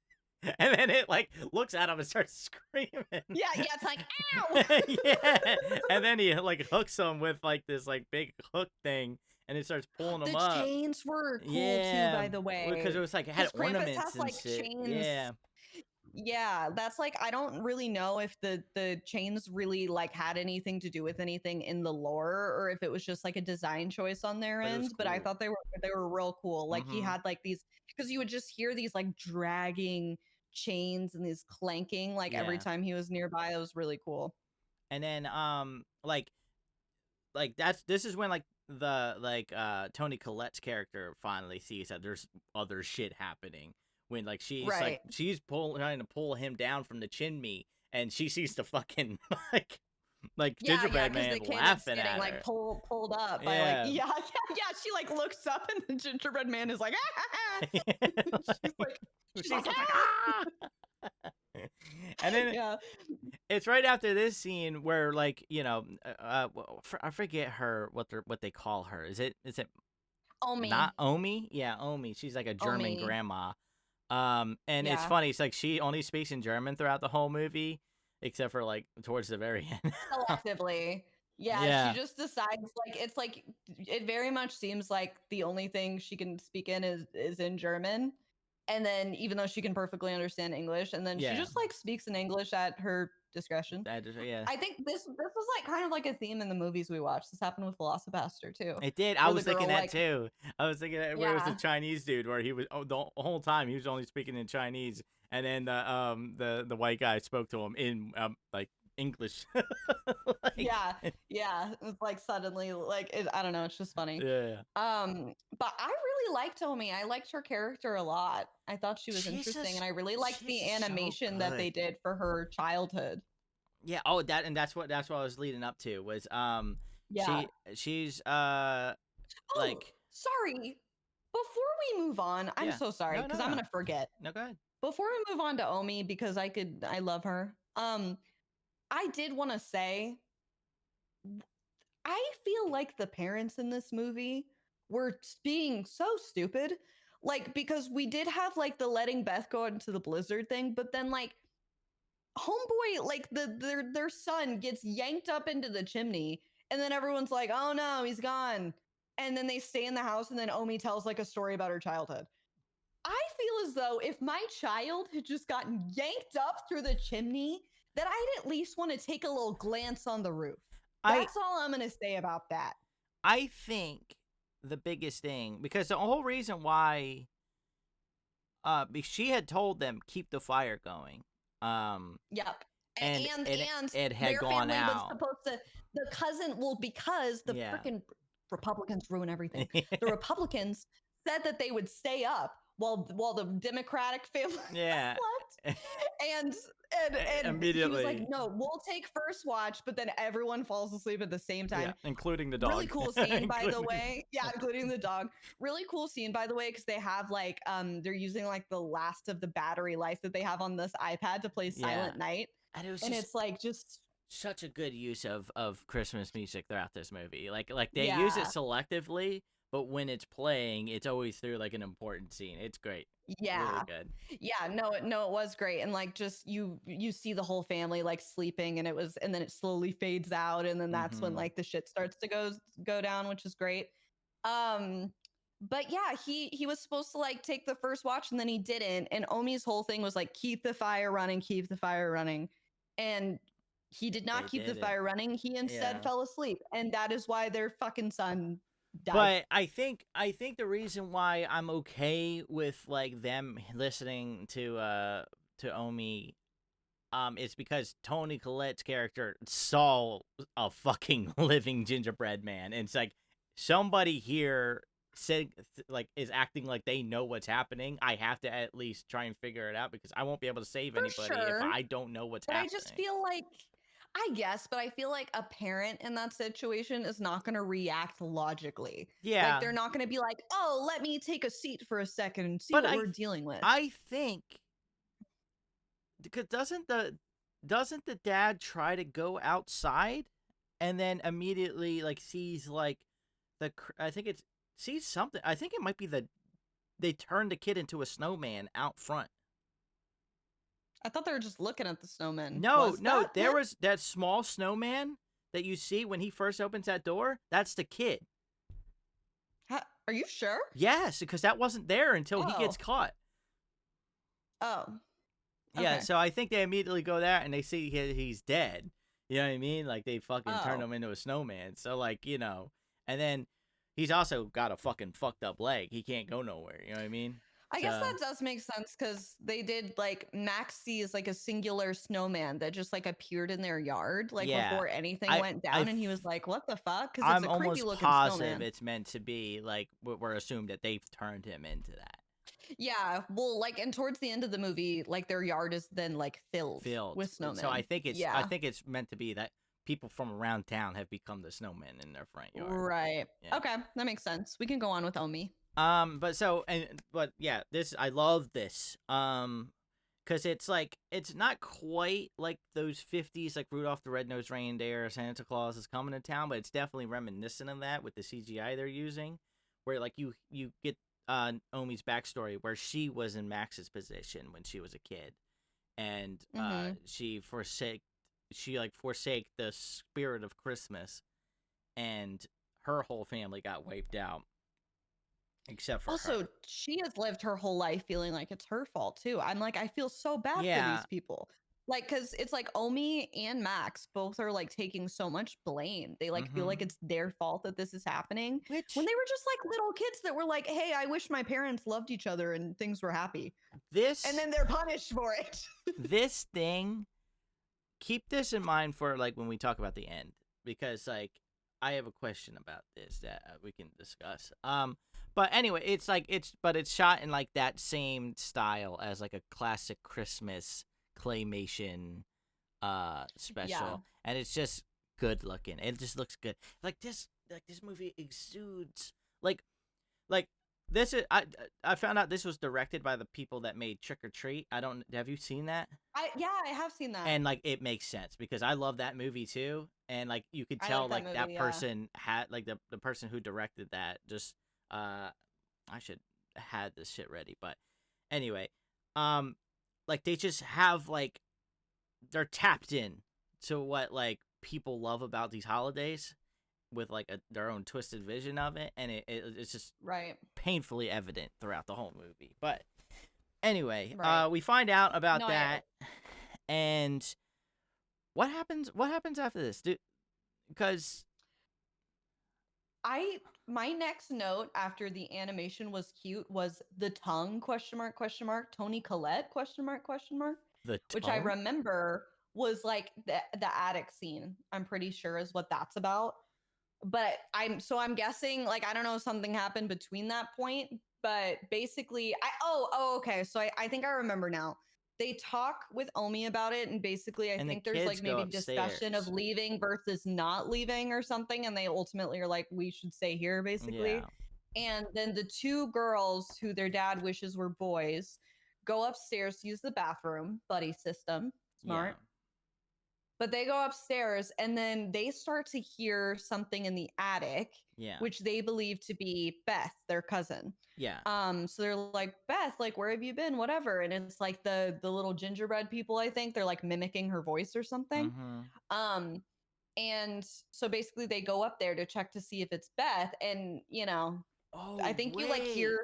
and then it, like, looks at him and starts screaming. Yeah, it's like, ow! Yeah, and then he, like, hooks him with, like, this, like, big hook thing, and it starts pulling him up. The chains were cool, too, by the way. Because it was, like, it had ornaments has, and like, shit. Chains. Yeah, that's like, I don't really know if the chains really like had anything to do with anything in the lore or if it was just like a design choice on their end, but I thought they were real cool. Like he had like these, because you would just hear these like dragging chains and these clanking like every time he was nearby. It was really cool. And then like this is when like the Toni Collette's character finally sees that there's other shit happening. When like she's trying to pull him down from the chimney, and she sees the fucking like gingerbread man laughing at her. Like pulled up by like she like looks up and the gingerbread man is like she's like ah! And then it's right after this scene where like, you know, I forget what they call her. Is it Omi? Not Omi? Yeah, Omi. She's like a German grandma. And it's funny. It's like she only speaks in German throughout the whole movie, except for like towards the very end. Selectively. Yeah, she just decides like it's like it very much seems like the only thing she can speak in is in German. And then even though she can perfectly understand English, and then she just like speaks in English at her discretion. I think this was like kind of like a theme in the movies we watched. This happened with Velocipaster too. It did. I was thinking that too. I was thinking that where it was the Chinese dude where he was the whole time he was only speaking in Chinese, and then the white guy spoke to him in like English. It's like suddenly like I don't know, it's just funny. But I really liked Omi. I liked her character a lot. I thought she was interesting, and I really liked the animation that they did for her childhood. That's what I was leading up to was she's like sorry, before we move on, I'm so sorry because I'm gonna forget. No, go ahead. Before we move on to Omi, because I love her. I did want to say, I feel like the parents in this movie were being so stupid. Like, because we did have like the letting Beth go into the blizzard thing, but then like homeboy, like their son gets yanked up into the chimney, and then everyone's like, oh no, he's gone. And then they stay in the house, and then Omi tells like a story about her childhood. I feel as though if my child had just gotten yanked up through the chimney, that I'd at least want to take a little glance on the roof. That's all I'm going to say about that. I think the biggest thing, because the whole reason why she had told them keep the fire going. Yep. And it had gone out. Was supposed to, the cousin, because the freaking Republicans ruin everything. The Republicans said that they would stay up while the Democratic family slept. And and he was like, Immediately. no, we'll take first watch, but then everyone falls asleep at the same Yeah, time. including the Really dog. cool scene, by the Including way. Yeah, including the dog. Really cool scene, by the way, because they have like they're using like the last of the battery life that they have on this iPad to play Yeah. Silent Night. And it was And just it's like just such a good use of Christmas music throughout this movie. Like they use it yeah. selectively, but when it's playing, it's always through like an important scene. It's great. Really Yeah. good. Yeah, no, it was great. And like just you see the whole family like sleeping and then it slowly fades out and then that's when Mm-hmm. like the shit starts to go down, which is great. Um but yeah, he was supposed to like take the first watch and then he didn't. And Omi's whole thing was like keep the fire running, keep the fire running. And he did not They keep the did it. fire running. He instead Yeah. fell asleep. And that is why their fucking son died. But I think the reason why I'm okay with like them listening to Omi is because Tony Collette's character saw a fucking living gingerbread man. And it's like somebody here said like is acting like they know what's happening. I have to at least try and figure it out because I won't be able to save For anybody if sure. I don't know what's But I happening. just feel like, I guess, but I feel like a parent in that situation is not going to react logically. Like, Yeah. they're not going to be like, oh, let me take a seat for a second and see But what we're dealing with. I think because doesn't the dad try to go outside and then immediately like sees like I think it's sees something. I think it might be they turned the kid into a snowman out front. I thought they were just looking at the snowman. No, Was no, that there him? was that small snowman that you see when he first opens that door. That's the kid. Are you sure? Yes, because that wasn't there until he gets Oh. caught. Oh. Yeah, Okay. so I think they immediately go there and they see he's dead. You know what I mean? Like they fucking turn Oh. him into a snowman. So like, and then he's also got a fucking fucked up leg. He can't go nowhere. You know what I mean? I guess So that does make sense because they did like Max sees like a singular snowman that just like appeared in their yard like yeah, before anything I went I down, and he was like, "What the fuck?" Because it's I'm a creepy almost looking positive snowman. it's meant to be like we're assumed that they've turned him into that. Yeah, well, like, and towards the end of the movie, like their yard is then like filled Filled. with So I snowmen. think I Yeah, think it's meant to be that people from around town have become the snowmen in their front yard. right. Yeah. Okay, that makes sense. We can go on with Omi. But yeah, this I love this. Cause it's like it's not quite like those 50s like Rudolph the Red-Nosed Reindeer, Santa Claus is coming to town, but it's definitely reminiscent of that with the CGI they're using, where like you get Omi's backstory where she was in Max's position when she was a kid, and Mm-hmm. she like forsake the spirit of Christmas, and her whole family got wiped out except for her. Also, she has lived her whole life feeling like it's her fault too. I'm like, I feel so bad for Yeah. these people. Like, because it's like Omi and Max both are like taking so much blame. They like feel like Mm-hmm. it's their fault that this is happening when Which they were just like little kids that were like, hey, I wish my parents loved each other and things were happy. And this then they're punished for it. this thing, keep this in mind for like when we talk about the end, because like I have a question about this that we can discuss. But anyway, it's shot in like that same style as like a classic Christmas claymation special, Yeah. and it's just good looking. It just looks good. Like this movie exudes like this is I found out this was directed by the people that made Trick or Treat. I don't have you seen that? I have seen that. And like it makes sense because I love that movie too, and like you could I tell like that like movie, that yeah. person had like the person who directed that just I should had this shit ready, but anyway, like they just have like they're tapped in to what like people love about these holidays with like their own twisted vision of it, and it's just Right. painfully evident throughout the whole movie. But anyway, Right. we find out about No, that, and what happens? What happens after this? Because My next note after the animation was cute was the tongue question mark Tony Collette question mark, the which I tongue. remember was like the attic scene. I'm pretty sure is what that's about. But I'm guessing like I don't know, something happened between that point, but basically I okay, so I think I remember now. they talk with Omi about it, and basically I And the think there's kids like go maybe discussion of upstairs. leaving versus not leaving or something, and they ultimately are like, we should stay here, basically. Yeah. And then the two girls who their dad wishes were boys go upstairs to use the bathroom, buddy system, Yeah. smart. But they go upstairs and then they start to hear something in the attic, Yeah. which they believe to be Beth, their cousin. Yeah. So they're like, Beth, like, where have you been? Whatever. And it's like the little gingerbread people, I think. They're like mimicking her voice or something. Mm-hmm. Um, and so basically they go up there to check to see if it's Beth. And, I Oh, think you like wait. hear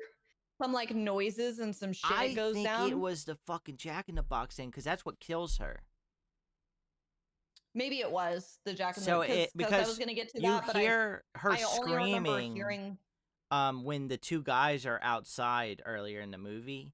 some like noises and some shit I goes think it down. was the fucking Jack in the Box thing, because that's what kills her. Maybe it was the Jack in the So Box because I was because gonna get to you that, but I hear her I only remember screaming hearing. when the two guys are outside earlier in the movie,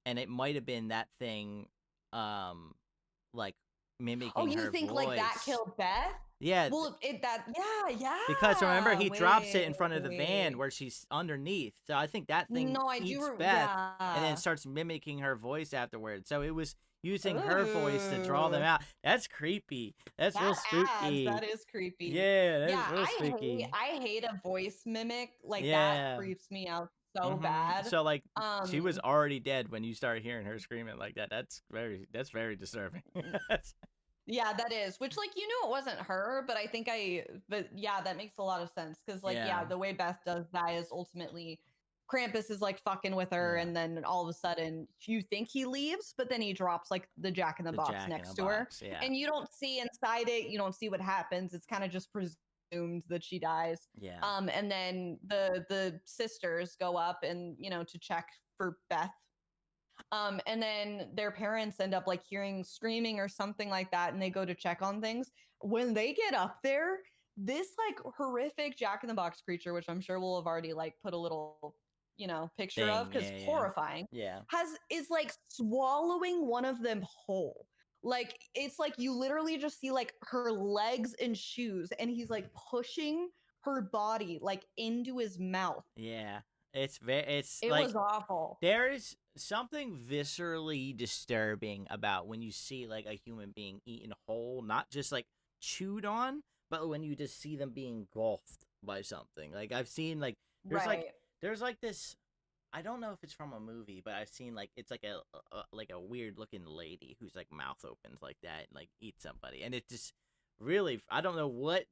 and it might have been that thing like Oh, mimicking you her think like that voice. killed Beth? Yeah, Well, because remember yeah. he drops it in front of the van Wait. where she's underneath. So I think that thing No, I do. eats Beth and then Yeah. starts mimicking her voice afterwards. So it was using her voice to draw them Ooh, out. That's creepy. That's real that adds. spooky. That is creepy. Yeah, that's Yeah, real spooky. I hate a voice mimic. Like that Yeah. creeps me out so bad. So like she was Um, already dead when you start hearing her screaming like that. That's very disturbing. Yeah, that is. Which, like, it wasn't her, but but yeah, that makes a lot of sense. Cause, like, Yeah. yeah, the way Beth does that is ultimately Krampus is like fucking with her. Yeah. And then all of a sudden you think he leaves, but then he drops like the Jack in the The Box Jack in a next to her. Box. Yeah. And you don't see inside it. You don't see what happens. It's kind of just presumed that she dies. Yeah. And then the sisters go up and, to check for Beth. And then their parents end up like hearing screaming or something like that, and they go to check on things. When they get up there, this like horrific Jack in the Box creature, which I'm sure we'll have already like put a little, picture of Thing. because Yeah. horrifying, Yeah. is like swallowing one of them whole. Like it's like you literally just see like her legs and shoes, and he's like pushing her body like into his mouth. Yeah. It's It like was awful. there is something viscerally disturbing about when you see like a human being eaten whole, not just like chewed on, but when you just see them being engulfed by something. Like I've seen like Right. there's like this, I don't know if it's from a movie, but I've seen like it's like a weird looking lady whose like mouth opens like that and like eats somebody, and it just really, I don't know what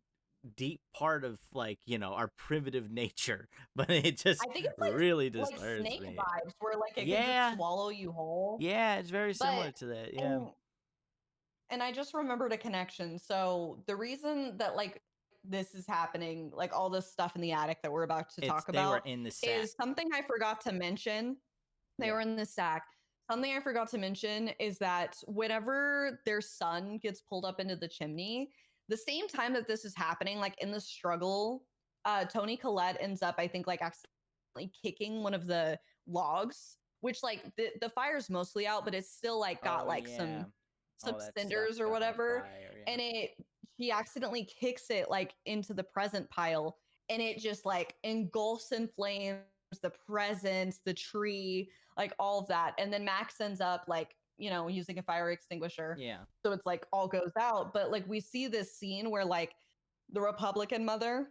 deep part of like our primitive nature, but it just I think it's really like disturbs snake me. vibes where like it can just Yeah, swallow you whole. yeah, it's very But similar to that. Yeah, and and I just remembered a connection. So the reason that like this is happening, like all this stuff in the attic that we're about to it's talk they were about, in the sack. is something I forgot to mention. They Yeah. were in the stack. Something I forgot to mention is that whenever their son gets pulled up into the chimney, the same time that this is happening, like in the struggle, Tony Collette ends up, I think, like accidentally kicking one of the logs, which like the fire's mostly out, but it's still like got Oh like yeah, some all that stuff cinders or got on whatever. fire. Yeah. And she accidentally kicks it like into the present pile, and it just like engulfs in flames the presents, the tree, like all of that. And then Max ends up like, using a fire extinguisher. Yeah. So it's like all goes out. But like we see this scene where like the Republican mother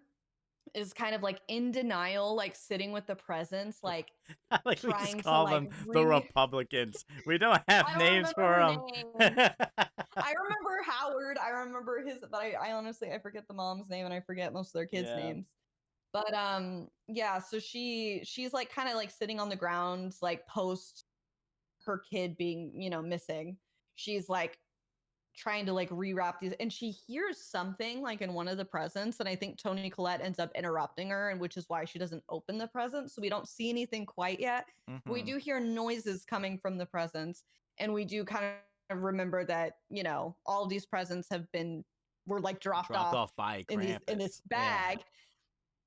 is kind of like in denial, like sitting with the presents, like Like we just trying to call like them the Republicans. We don't have I don't names remember for her them. name. I remember Howard. I remember his, but I honestly I forget the mom's name and I forget most of their kids' Yeah. names. But yeah, so she's like kind of like sitting on the ground, like post her kid being, missing. She's like trying to like rewrap these, and she hears something like in one of the presents, and I think Tony Collette ends up interrupting her, and which is why she doesn't open the present. So we don't see anything quite yet. But we Mm-hmm. do hear noises coming from the presents, and we do kind of remember that, all of these presents were like dropped off by in this Krampus. bag.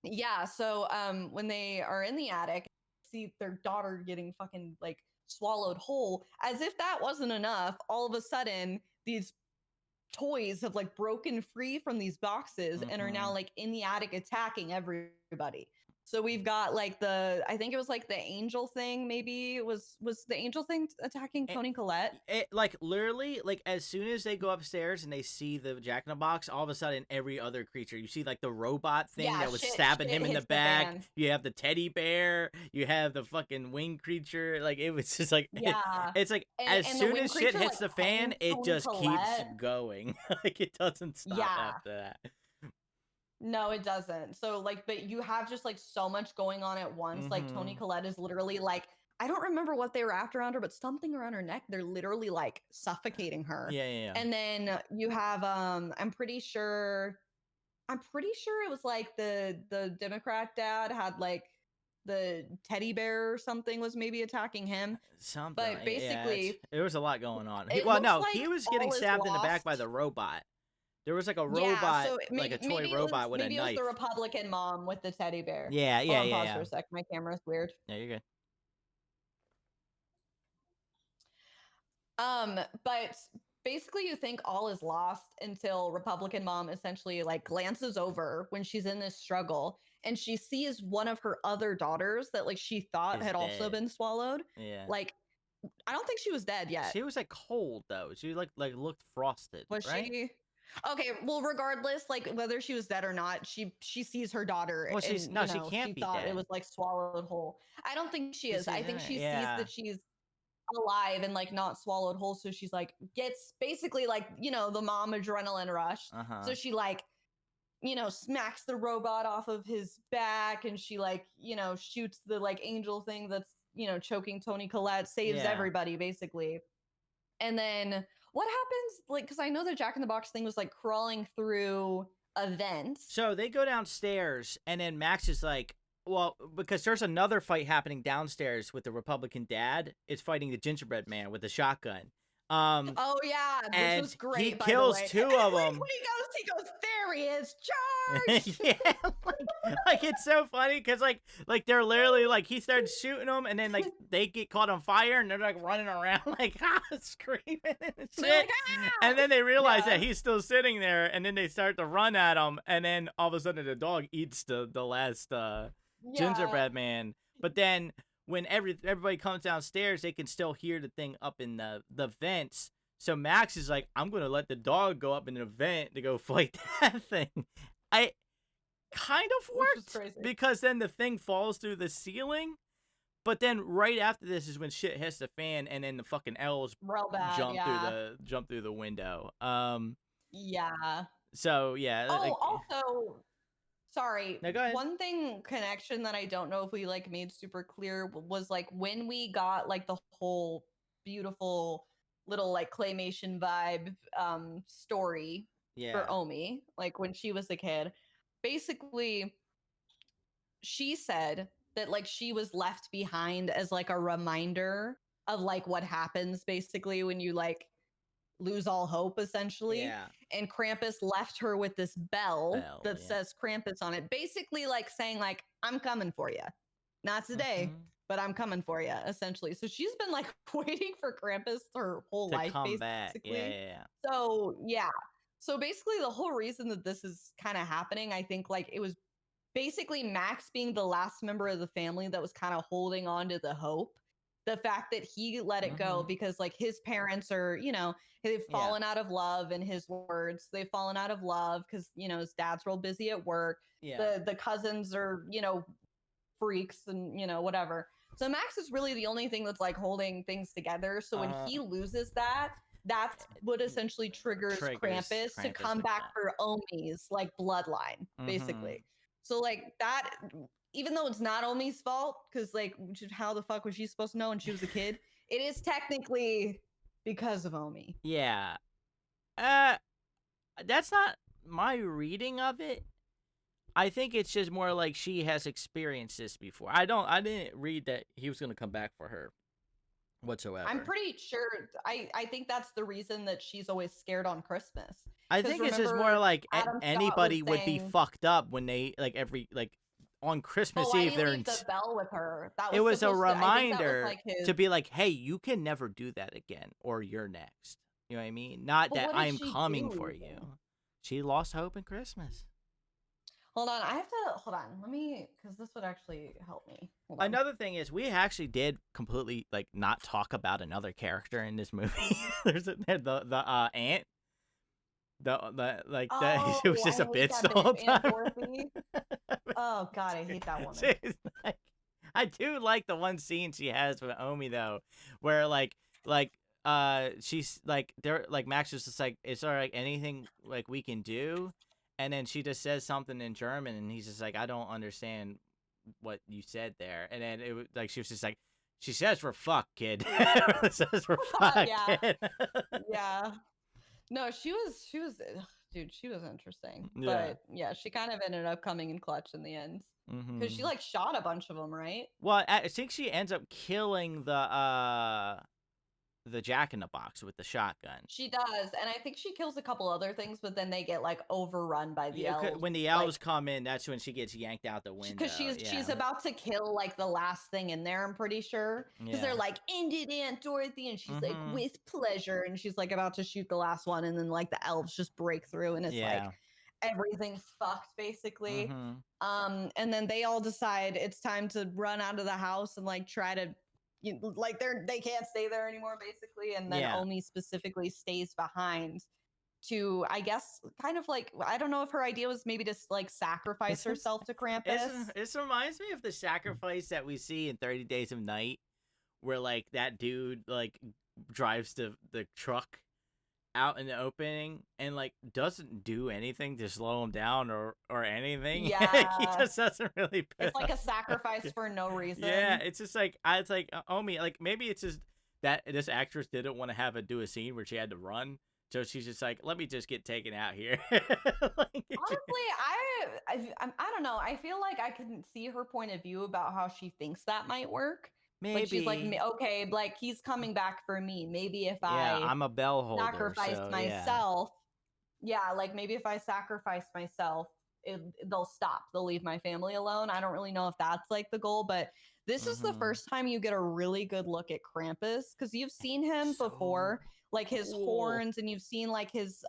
Yeah, so when they are in the attic, see their daughter getting fucking like swallowed whole. As if that wasn't enough, all of a sudden these toys have like broken free from these boxes and are now Mm-hmm. like in the attic attacking everybody. So we've got like I think it was like the angel thing. Maybe it was the angel thing attacking Toni Collette. Like literally, like as soon as they go upstairs and they see the Jack in the Box, all of a sudden every other creature, you see like the robot thing that was stabbing him in the back. You have the teddy bear. You have the fucking wing creature. Like it was just like it's like as soon as shit hits the fan, it just keeps going. Like it doesn't stop after that. No, it doesn't. So like, but you have just like so much going on at once. Like Toni Collette is literally like, I don't remember what they were after around her, but something around her neck. They're literally like suffocating her. Yeah. And then you have I'm pretty sure it was like the Democrat dad had like the teddy bear or something was maybe attacking him. Something. But basically, there was a lot going on. He was getting stabbed in the back by the robot. There was like a robot, like a toy robot with a knife. Maybe it was the Republican mom with the teddy bear. Yeah. Pause for a sec. My camera's weird. Yeah, you're good. But basically you think all is lost until Republican mom essentially like glances over when she's in this struggle and she sees one of her other daughters that like she thought had also been swallowed. Yeah. Like I don't think she was dead yet. She was like cold though. She like looked frosted. Was right? she? Okay, well, regardless, like whether she was dead or not, she sees her daughter. Well, she can't be dead. It was like swallowed whole. I don't think she is. I think she sees that she's alive and like not swallowed whole. So she's like gets basically like the mom adrenaline rush. So she like smacks the robot off of his back, and she like shoots the like angel thing that's choking Toni Collette, saves everybody basically, and then. What happens, like, because I know the Jack in the Box thing was, like, crawling through a vent. So they go downstairs, and then Max is like, well, because there's another fight happening downstairs with the Republican dad. It's fighting the gingerbread man with the shotgun. Oh, yeah, which was great, he kills two of them. When he goes, there he is, charge! Yeah, like it's so funny, because, like they're literally, like, he starts shooting them, and then, like, they get caught on fire, and they're, like, running around, like, screaming and shit. Like, and then they realize that he's still sitting there, and then they start to run at him, and then all of a sudden the dog eats the last gingerbread man. But then when everybody comes downstairs, they can still hear the thing up in the vents. So Max is like, I'm going to let the dog go up in the vent to go fight that thing. I kind of worked, because then the thing falls through the ceiling. But then right after this is when shit hits the fan, and then the fucking elves jump through the window. Yeah. So yeah. Oh, also, sorry. No, go ahead. One connection that I don't know if we like made super clear was like when we got like the whole beautiful little like claymation vibe story for Omi, like when she was a kid. Basically, she said that like she was left behind as like a reminder of like what happens basically when you like lose all hope essentially. Yeah. And Krampus left her with this bell that says Krampus on it, basically like saying like, I'm coming for you. Not today, but I'm coming for you, essentially. So she's been like waiting for Krampus her whole life, come basically. back. Yeah. So yeah. So basically the whole reason that this is kind of happening, I think like it was basically Max being the last member of the family that was kind of holding on to the hope. The fact that he let it go because like his parents are, they've fallen out of love, in his words. They've fallen out of love because, his dad's real busy at work. Yeah. The cousins are, freaks and, whatever. So Max is really the only thing that's like holding things together. So when he loses that's what essentially triggers Krampus to come back for Omi's like bloodline, basically. So like that, even though it's not Omi's fault, because like how the fuck was she supposed to know when she was a kid? It is technically because of Omi. Yeah. That's not my reading of it. I think it's just more like she has experienced this before. I didn't read that he was going to come back for her whatsoever. I'm pretty sure. I think that's the reason that she's always scared on Christmas. I think it's just more like anybody would be fucked up when they like on Christmas Eve. They're in the bell with her. It was a reminder to be like, hey, you can never do that again, or you're next. You know what I mean? Not that I'm coming for you. She lost hope in Christmas. Hold on, I have to hold on. Let me, because this would actually help me. Hold on. Another thing is we actually did completely like not talk about another character in this movie. There's the aunt. Oh, It was just I a hate bitch that the whole bitch, Aunt time. Dorothy. Oh God, I hate that woman. She's like, I do like the one scene she has with Omi though, where she's like they're like Max is just like, is there like anything like we can do? And then she just says something in German and he's just like, I don't understand what you said there. And then it was like she was just like, she says we're fucked, kid. Says we're fucked, Yeah. kid. Yeah. No, she was, ugh, dude, she was interesting. Yeah. But yeah, she kind of ended up coming in clutch in the end. Because she Mm-hmm. like shot a bunch of them, right? Well, I think she ends up killing the Jack in the Box with the shotgun. She does. And I think she kills a couple other things, but then they get like overrun by the Yeah, elves. when the elves come in, that's when she gets yanked out the window. Because she's about to kill like the last thing in there, I'm pretty sure. Because they're like, end it, Aunt Dorothy, and she's like, with pleasure, and she's like about to shoot the last one, and then like the elves just break through, and it's like everything's fucked basically. And then they all decide it's time to run out of the house and like try to, like they can't stay there anymore basically, and then Omi specifically stays behind to, I guess, kind of like, I don't know if her idea was maybe to like sacrifice herself to Krampus. This reminds me of the sacrifice that we see in 30 Days of Night, where like that dude like drives the truck out in the opening and like doesn't do anything to slow him down or anything. Yeah. He just doesn't really it's like a sacrifice for no reason. Yeah, it's just like it's like Omi, like maybe it's just that this actress didn't want to have her do a scene where she had to run. So she's just like, let me just get taken out here. Honestly, I don't know. I feel like I can see her point of view about how she thinks that might work. Maybe. Like she's like, okay, like he's coming back for me. Maybe if I'm a bell holder, sacrifice myself, like maybe if I sacrifice myself, they'll stop. They'll leave my family alone. I don't really know if that's like the goal, but this is the first time you get a really good look at Krampus, because you've seen him before, like his horns, and you've seen like his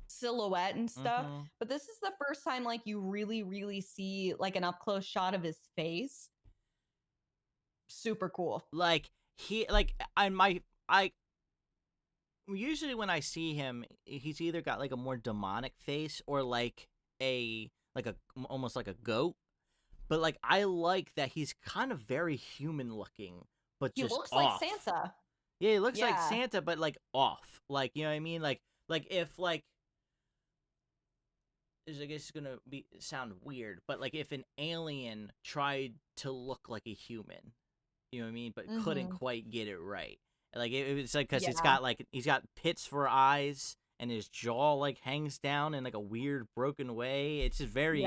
silhouette and stuff. But this is the first time like you really see like an up close shot of his face. Super cool. Like usually when I see him, he's either got like a more demonic face or like almost like a goat. But like I like that he's kind of very human looking, but just looks off. like Santa. Yeah, he looks like Santa, but like off. Like, you know what I mean? Like if like, I guess it's gonna sound weird, but like if an alien tried to look like a human, you know what I mean, but couldn't quite get it right. Like it's like because it's got like he's got pits for eyes and his jaw like hangs down in like a weird broken way. It's just very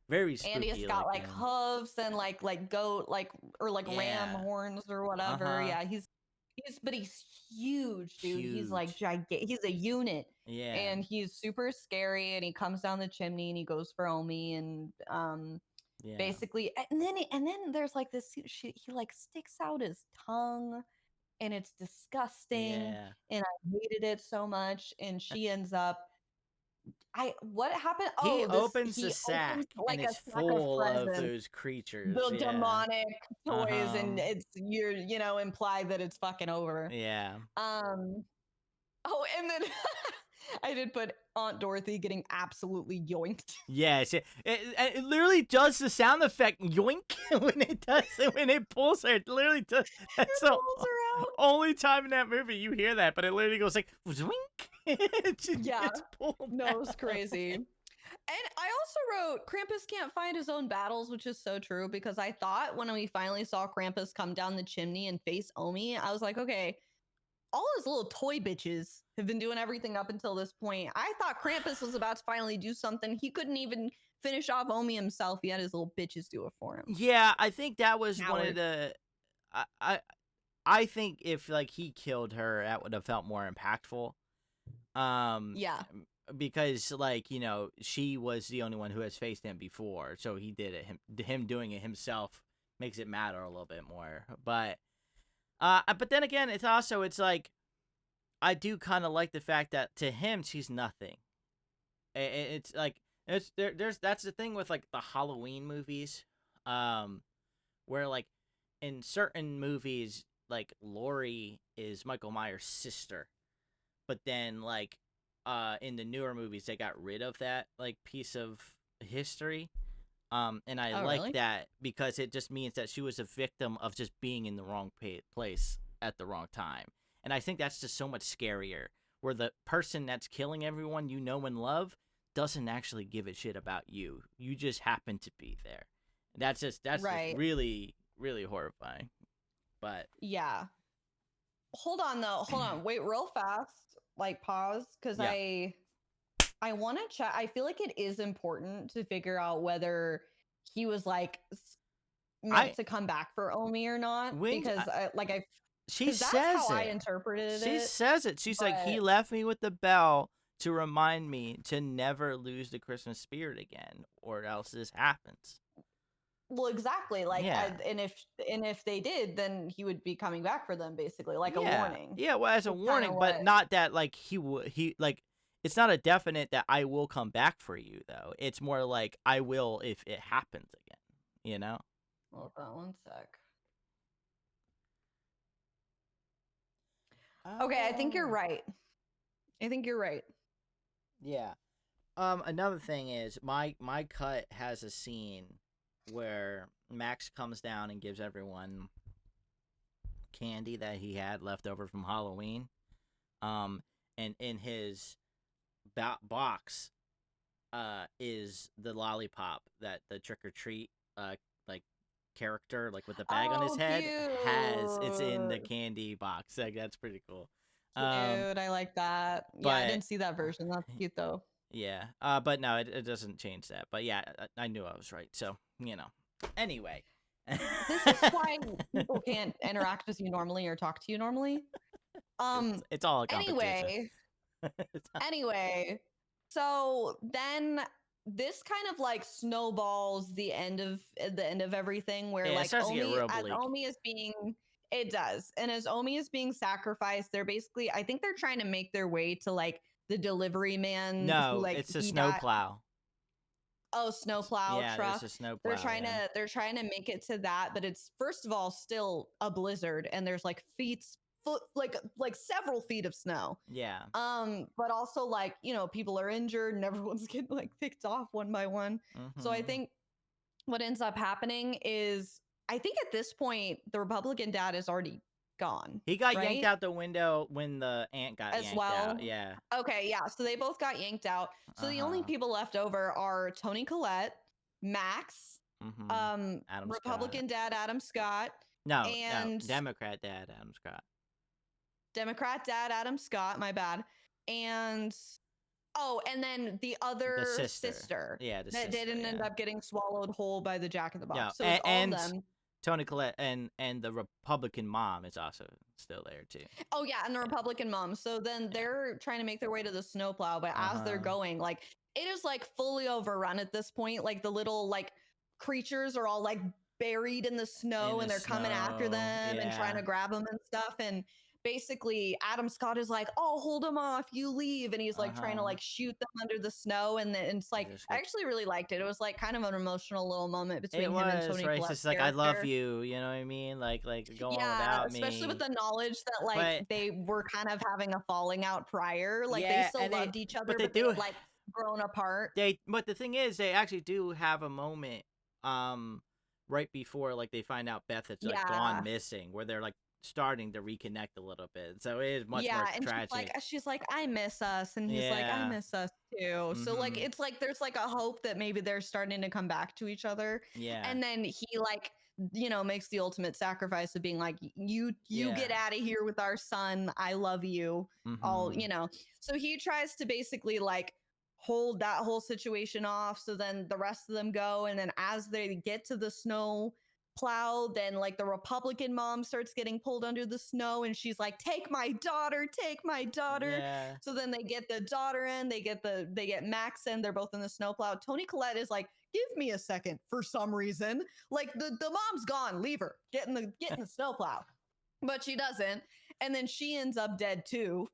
very spooky. And he's got like hooves and like goat or ram horns or whatever. Yeah, he's huge, dude. He's like gigantic. He's a unit. Yeah, and he's super scary. And he comes down the chimney and he goes for Omi and basically, and then there's like this. He like sticks out his tongue, and it's disgusting. Yeah. And I hated it so much. And she ends up. What happened? He opens the sack like and it's full of those creatures, the demonic toys, and it's implied that it's fucking over. Yeah. Oh, and then I did put Aunt Dorothy getting absolutely yoinked. Yes, it literally does the sound effect yoink when it pulls her. It literally does. That's the only time in that movie you hear that, but it literally goes like zwink. It's pulled no, it was crazy. And I also wrote Krampus can't find his own battles, which is so true, because I thought when we finally saw Krampus come down the chimney and face Omi, I was like, okay, all his little toy bitches have been doing everything up until this point. I thought Krampus was about to finally do something. He couldn't even finish off Omi himself. He had his little bitches do it for him. Yeah, I think that was one of the... I think if like he killed her, that would have felt more impactful. Because like, she was the only one who has faced him before, so he did it. Him doing it himself makes it matter a little bit more. But then again, it's like I do kind of like the fact that to him she's nothing. It's like There's that's the thing with like the Halloween movies, where like in certain movies like Laurie is Michael Myers' sister, but then like in the newer movies they got rid of that like piece of history. And I Oh, like really? that because it just means that she was a victim of just being in the wrong place at the wrong time. And I think that's just so much scarier, where the person that's killing everyone you know and love doesn't actually give a shit about you. You just happen to be there. That's just Right. really really horrifying. But Yeah. Hold on though. Hold on. Wait, real fast. Like pause, because yeah, I want to check. I feel like it is important to figure out whether he was like meant I to come back for Omi or not, when because she because that's how says I it. interpreted She it. says it. She's like, he But left me with the bell to remind me to never lose the Christmas spirit again, or else this happens. well, exactly. Like, Yeah. and if they did, then he would be coming back for them, basically, like a Yeah. warning. Yeah, well, as a That's kind of warning, but what. not that like he like it's not a definite that I will come back for you though. It's more like I will if it happens again, you know? Hold on one sec. Okay, I think you're Oh. right. I think you're right. Yeah. Another thing is my cut has a scene where Max comes down and gives everyone candy that he had left over from Halloween. Um, and in his box, is the lollipop that the trick or treat, like character, like with the bag on his Oh, head, has. It's in the cute. candy box. Like that's pretty cool. Um, Cute. I like that. Yeah, I but didn't see that version. That's cute though. yeah, but no, it doesn't change that. But yeah, I knew I was right. So anyway. This is why people can't interact with you normally or talk to you normally. Um It's all a competition. anyway, anyway, so then this kind of like snowballs the end of everything, where Yeah, it like starts to get real As bleak. Omi is being it does. And as Omi is being sacrificed, they're basically, I think they're trying to make their way to like the delivery man who No, like it's a he snow died. plow. Oh, snowplow Yeah, there's truck. a snow They're plow. trying Yeah. to they're trying to make it to that, but it's first of all still a blizzard, and there's like foot like several feet of snow. Yeah. But also like, people are injured and everyone's getting like picked off one by one. So I Mm-hmm. think what ends up happening is, I think at this point the Republican dad is already gone, He got yanked right? out the window when the ant got As yanked out. well. Yeah. Okay, yeah. So they both got yanked out. So the only Uh-huh. people left over are Tony Collette, Max, Mm-hmm. Adam Scott. Republican dad Adam Scott, No, and Democrat dad Adam Scott. Democrat dad Adam Scott, my bad. And and then the The other sister. sister Yeah, the that sister, didn't end yeah. up getting swallowed whole by the Jack in the Yeah, Box. So it's all of and them. Tony Collette and the Republican mom is also still there too. Oh yeah, and the Republican mom. So then Yeah. they're trying to make their way to the snowplow, but as they're Uh-huh. going, like it is like fully overrun at this point. Like the little like creatures are all like buried in the In snow, the and they're coming after snow. them and trying Yeah. to grab them and stuff. And basically Adam Scott is like, "Oh, hold them off, you leave," and he's like trying to Uh-huh. like shoot them under the snow. And then it's like, Just I get actually really liked it. It was like kind of an emotional little moment It between him and was Tony right. It's Collette's just like I love character. you. You know what I mean? Like go on Yeah, without especially with me. the knowledge that like But they were kind of having a falling out prior. Like they yeah, still and loved each but other, they but they do had like grown apart. but the thing is they actually do have a moment um right before like they find out Beth has like gone Yeah. missing, where they're like starting to reconnect a little bit. So it is much Yeah, more and tragic. she's like, "I miss us," and he's like, "I Yeah. miss us too." So like Mhm. it's like there's like a hope that maybe they're starting to come back to each other. Yeah. And then he like, makes the ultimate sacrifice of being like, "You Yeah. get out of here with our son. I love you." All, Mhm. So he tries to basically like hold that whole situation off, so then the rest of them go, and then as they get to the snow plow, then like the Republican mom starts getting pulled under the snow, and she's like, take my daughter, take my daughter. Yeah. So then they get the daughter in, they get Max in, they're both in the snowplow. Tony Collette is like, give me a second for some reason. Like the mom's gone, leave her, get in the snowplow. But she doesn't. And then she ends up dead too.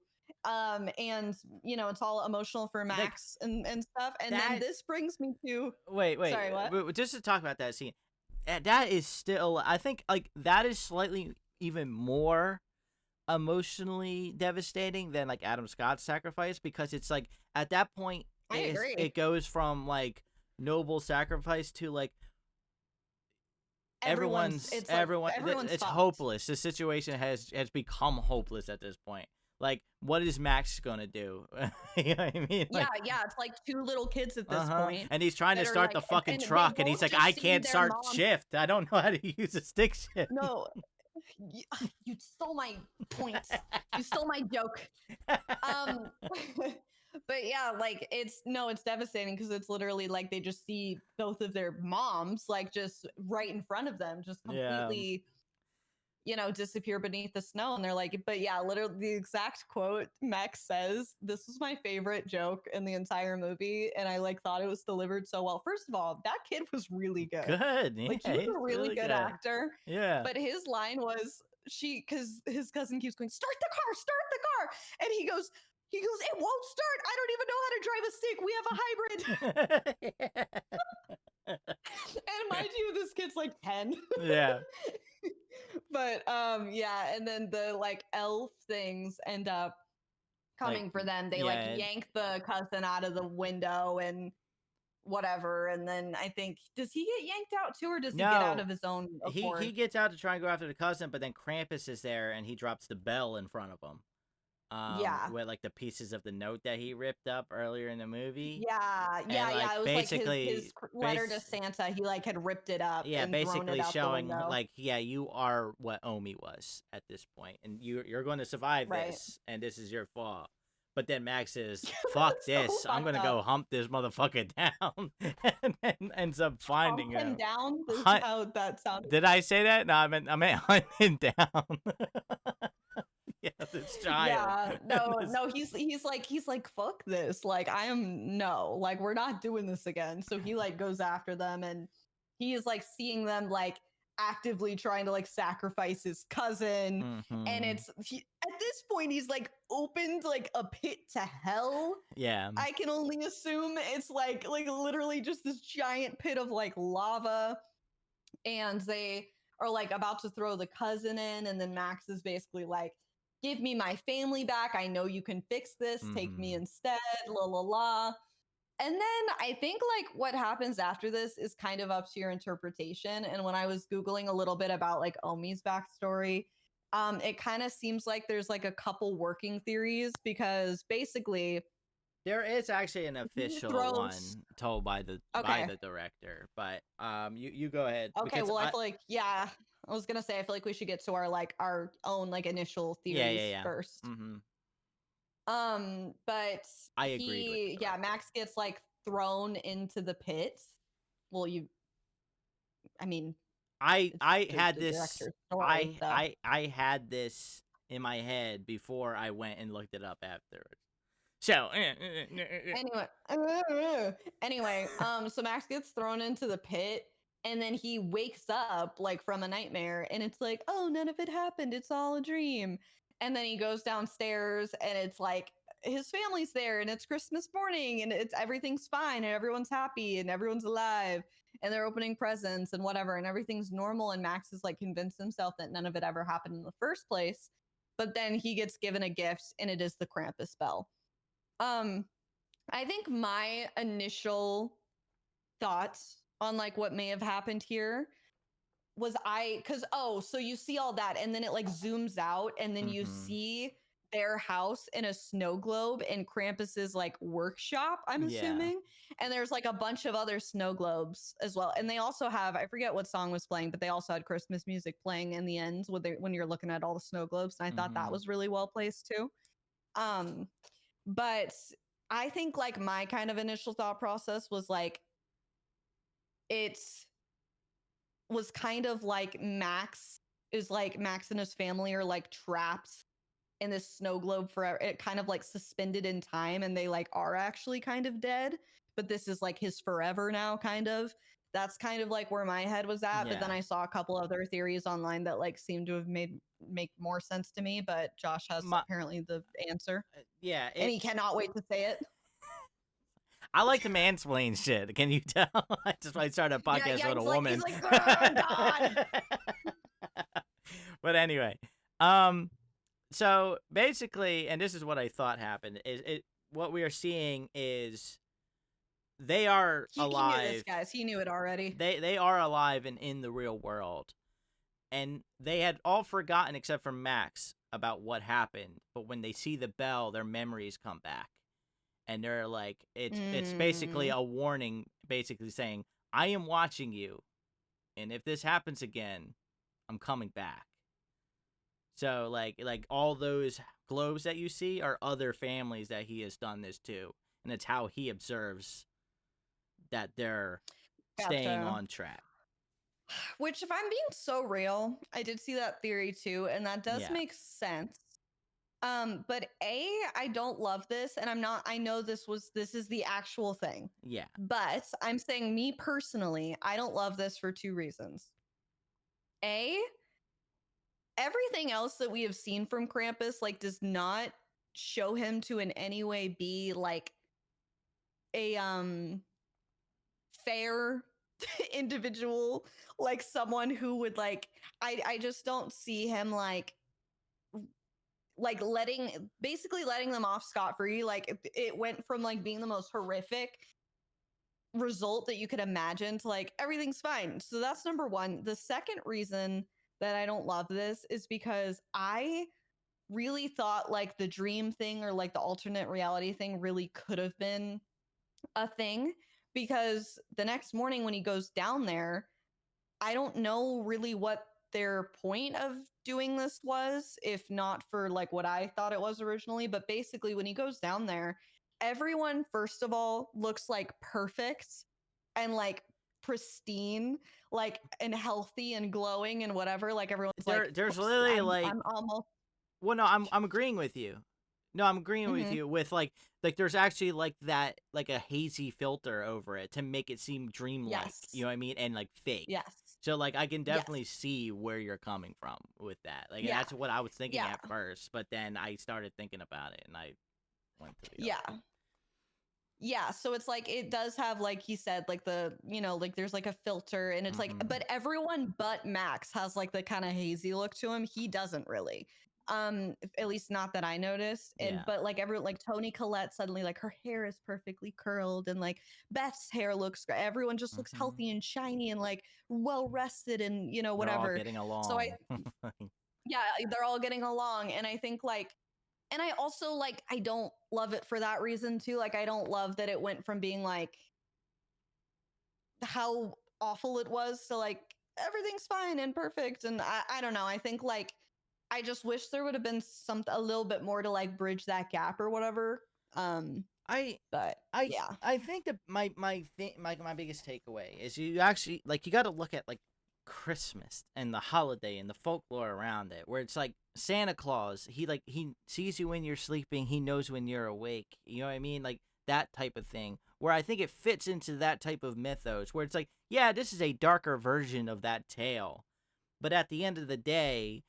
And you know, it's all emotional for Max and stuff. And then this brings me to wait, sorry, what? just to talk about that scene. That is still, I think, like that is slightly even more emotionally devastating than like Adam Scott's sacrifice, because it's like at that point I agree. it goes from like noble sacrifice to like everyone's it's hopeless. The situation has become hopeless at this point. Like, what is Max gonna do? You know what I mean? Like, yeah, it's like two little kids at this point, and he's trying to start the fucking truck, and he's like, I can't start shift. I don't know how to use a stick shift. No, you stole my point. You stole my joke. But yeah, like it's devastating because it's literally like they just see both of their moms like just right in front of them, just completely, you know, disappear beneath the snow. And they're like, but yeah, literally the exact quote Max says, this was my favorite joke in the entire movie. And I like thought it was delivered so well. First of all, that kid was really good. Yeah, like he was a really good actor. Yeah. But his line was because his cousin keeps going, start the car. And he goes, it won't start. I don't even know how to drive a stick. We have a hybrid. And mind you, this kid's like 10. Yeah. But yeah, and then the like elf things end up coming for them. They like yank the cousin out of the window and whatever, and then I think, does he get yanked out too, or does he get out of his own accord? He gets out to try and go after the cousin, but then Krampus is there and he drops the bell in front of him. With like the pieces of the note that he ripped up earlier in the movie. Yeah. It was basically like his letter to Santa. He like had ripped it up. Yeah, and basically thrown it out showing the window. like, yeah, you are what Omi was at this point, and you're going to survive this, and this is your fault. But then Max says, "Fuck this! I'm gonna go hump this motherfucker down," and then ends up finding him down. This is how that sounded. Did I say that? No, I meant hunt him down. Yeah, this child. Yeah, no, he's like fuck this. Like we're not doing this again. So he like goes after them, and he is like seeing them like actively trying to like sacrifice his cousin, and at this point he's like opened like a pit to hell. Yeah, I can only assume it's like literally just this giant pit of like lava, and they are like about to throw the cousin in, and then Max is basically like, give me my family back. I know you can fix this. Take me instead. La la la. And then I think like what happens after this is kind of up to your interpretation. And when I was Googling a little bit about like Omi's backstory, it kind of seems like there's like a couple working theories, because basically there is actually an official one told by the director. But you go ahead. Okay, well I feel like I was gonna say I feel like we should get to our own like initial theories first. But I agree. Yeah, Max gets like thrown into the pit. Well, I had this in my head before I went and looked it up afterwards. So anyway, so Max gets thrown into the pit, and then he wakes up like from a nightmare, and it's like, oh, none of it happened. It's all a dream. And then he goes downstairs, and it's like his family's there, and it's Christmas morning, and everything's fine, and everyone's happy, and everyone's alive, and they're opening presents and whatever, and everything's normal. And Max is like convinced himself that none of it ever happened in the first place. But then he gets given a gift, and it is the Krampus bell. I think my initial thoughts on like what may have happened here was so you see all that, and then it like zooms out, and then you see their house in a snow globe in Krampus's like workshop, I'm assuming. And there's like a bunch of other snow globes as well. And they also have, I forget what song was playing, but they also had Christmas music playing in the end when you're looking at all the snow globes. And I thought that was really well placed too. But I think like my kind of initial thought process was like, it was kind of like Max and his family are like trapped in this snow globe forever. It kind of like suspended in time, and they like are actually kind of dead, but this is like his forever now, kind of. That's kind of like where my head was at. But then Yeah. I saw a couple other theories online that like seem to have make more sense to me. But Josh has My, apparently the answer, yeah, and he cannot wait to say it. I like to mansplain shit. Can you tell? I started a Yeah, podcast yeah. with a He's woman. like, oh God. But anyway, so basically, and this is what I thought happened, is it what we are seeing is they are He knew this, alive. guys. He knew it already. They are alive and in the real world. And they had all forgotten except for Max about what happened. But when they see the bell, their memories come back. And they're like, it's basically a warning, basically saying, I am watching you. And if this happens again, I'm coming back. So like all those globes that you see are other families that he has done this to. And it's how he observes that they're staying Gotcha. on track. Which, if I'm being so real, I did see that theory too, and that does Yeah. make sense. But I don't love this, and I know this is the actual thing. Yeah. But I'm saying, me personally, I don't love this for two reasons. Everything else that we have seen from Krampus like does not show him to in any way be like a fair individual, like someone who would like I just don't see him like basically letting them off scot-free. Like it went from like being the most horrific result that you could imagine to like everything's fine. So that's number one. The second reason that I don't love this is because I really thought like the dream thing or like the alternate reality thing really could have been a thing, because the next morning when he goes down there, I don't know really what their point of doing this was, if not for like what I thought it was originally. But basically, when he goes down there, everyone, first of all, looks like perfect and like pristine, like and healthy and glowing and whatever. Like everyone's like, There's oops, literally like, I'm almost. well, no, I'm agreeing with you. No, I'm agreeing with Mm-hmm. you with like there's actually like that like a hazy filter over it to make it seem dreamlike. Yes. You know what I mean? And like fake. Yes. So like I can Yes. definitely see where you're coming from with that. Like Yeah. that's what I was thinking Yeah. at first, but then I started thinking about it and I went to the Yeah. other. Yeah, so it's like it does have, like he said, like the, like there's like a filter, and it's like, but everyone but Max has like the kind of hazy look to him. He doesn't really. At least not that I noticed. And Yeah. but like everyone, like Toni Collette, suddenly like her hair is perfectly curled, and like Beth's hair looks great. Everyone just looks healthy and shiny and like well rested, and whatever. They're all getting along. So yeah, they're all getting along, and I think like, and I also like, I don't love it for that reason too. Like I don't love that it went from being like how awful it was to like everything's fine and perfect. And I don't know. I think like I just wish there would have been a little bit more to like bridge that gap or whatever. But yeah, I think that my biggest takeaway is you actually like you got to look at like Christmas and the holiday and the folklore around it, where it's like Santa Claus, he sees you when you're sleeping, he knows when you're awake. You know what I mean? Like that type of thing. Where I think it fits into that type of mythos, where it's like, yeah, this is a darker version of that tale, but at the end of the day,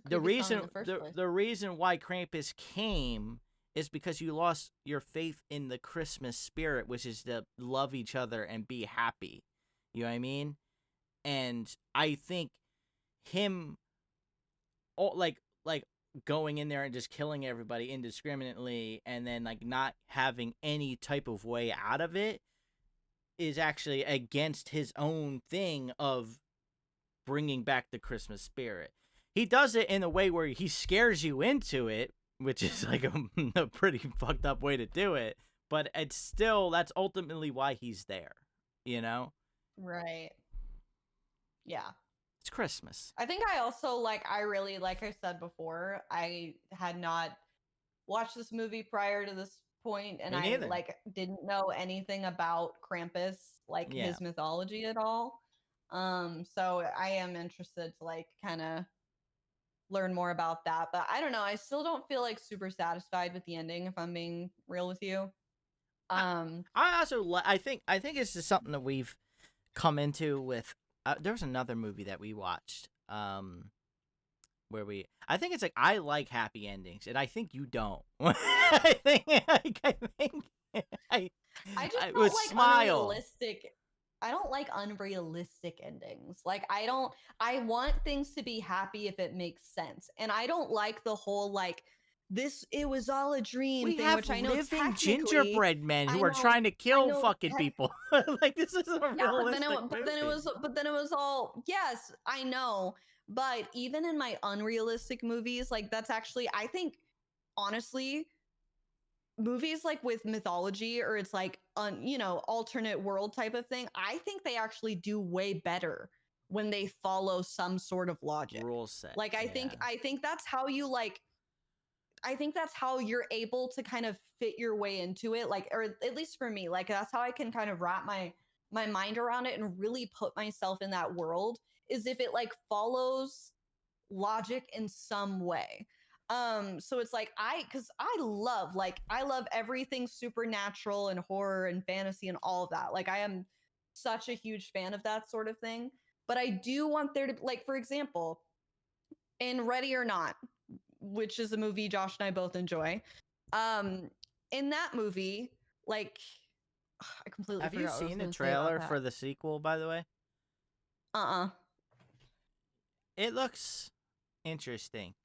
the reason why Krampus came is because you lost your faith in the Christmas spirit, which is to love each other and be happy. You know what I mean? And I think him, like going in there and just killing everybody indiscriminately, and then like not having any type of way out of it, is actually against his own thing of bringing back the Christmas spirit. He does it in a way where he scares you into it, which is like a pretty fucked up way to do it, but it's still, that's ultimately why he's there, right. Yeah. It's Christmas. I think I also like, I really, like I said before, I had not watched this movie prior to this point, and I like didn't know anything about Krampus, like his mythology at all. So I am interested to like kind of learn more about that. But I don't know, I still don't feel like super satisfied with the ending, if I'm being real with you. I also I think it's just something that we've come into with there was another movie that we watched where I think it's like I like happy endings and I think you don't. I think I I just it don't was like Smile. unrealistic. I don't like unrealistic endings. Like I want things to be happy if it makes sense. And I don't like the whole like this it was all a dream We thing, have which I know living technically gingerbread men I who are know trying to I kill know fucking people. Like this isn't a yeah, but then realistic movie. it was all yes, I know. But even in my unrealistic movies, like that's actually I think honestly movies like with mythology or it's like alternate world type of thing, I think they actually do way better when they follow some sort of logic. Rule set. Like Yeah. I think that's how you like I think that's how you're able to kind of fit your way into it, like, or at least for me, like that's how I can kind of wrap my mind around it and really put myself in that world, is if it like follows logic in some way. So it's like because I love everything supernatural and horror and fantasy and all of that. Like I am such a huge fan of that sort of thing. But I do want there to, like, for example, in Ready or Not, which is a movie Josh and I both enjoy. Um, in that movie, like I completely Have you forgot what I was seen the going to say about trailer for that. the sequel, by the way? Uh-uh. It looks interesting.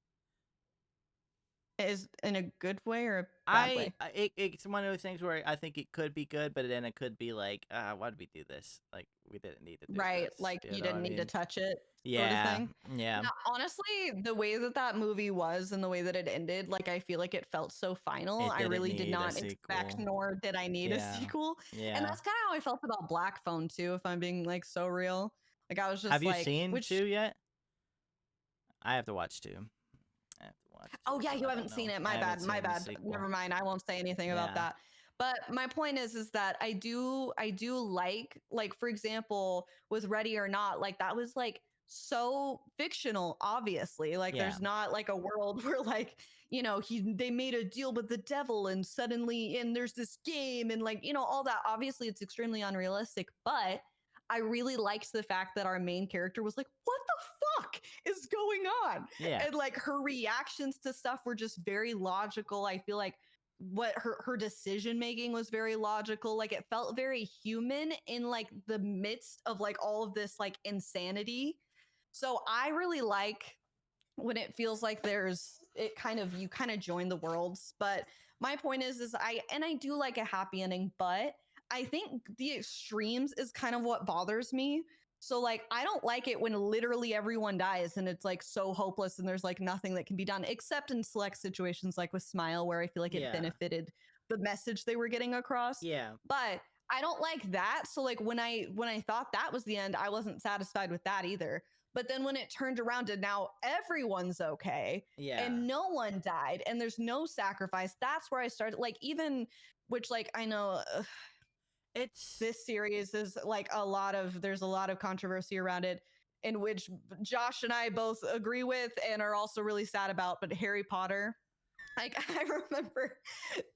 Is in a good way or a bad way? It's one of those things where I think it could be good, but then it could be like, why did we do this? Like we didn't need to do Right, this. like You you know what I didn't need to mean? touch it, sort of Yeah, thing. yeah. Now, honestly, the way that that movie was and the way that it ended, like I feel like it felt so final. It I didn't really did need a not expect, sequel. nor did I need a Yeah, sequel. And yeah. that's kind of how I felt about Black Phone too, if I'm being like so real. Like I was Have just you like, seen which 2 yet? I have to watch 2. I have to watch oh 2, yeah, so you I don't haven't seen know. it. I My haven't bad. My seen the bad. sequel. Never mind. I won't say anything about Yeah. that. But my point is that I do like for example with Ready or Not, like that was like so fictional, obviously. Like Yeah. there's not like a world where like, they made a deal with the devil and suddenly and there's this game and like, all that. Obviously it's extremely unrealistic, but I really liked the fact that our main character was like, what the fuck is going on? Yeah. And like her reactions to stuff were just very logical. I feel like what her decision making was very logical. Like it felt very human in like the midst of like all of this like insanity. So I really like when it feels like there's you kind of join the worlds. But my point is I do like a happy ending, but I think the extremes is kind of what bothers me. So like I don't like it when literally everyone dies and it's like so hopeless and there's like nothing that can be done except in select situations like with Smile, where I feel like it Yeah. benefited the message they were getting across. Yeah. But I don't like that. So like when I thought that was the end, I wasn't satisfied with that either. But then when it turned around and now everyone's okay Yeah. and no one died and there's no sacrifice, that's where I started like even which like I know It's this series is like there's a lot of controversy around it, in which Josh and I both agree with and are also really sad about, but Harry Potter, like I remember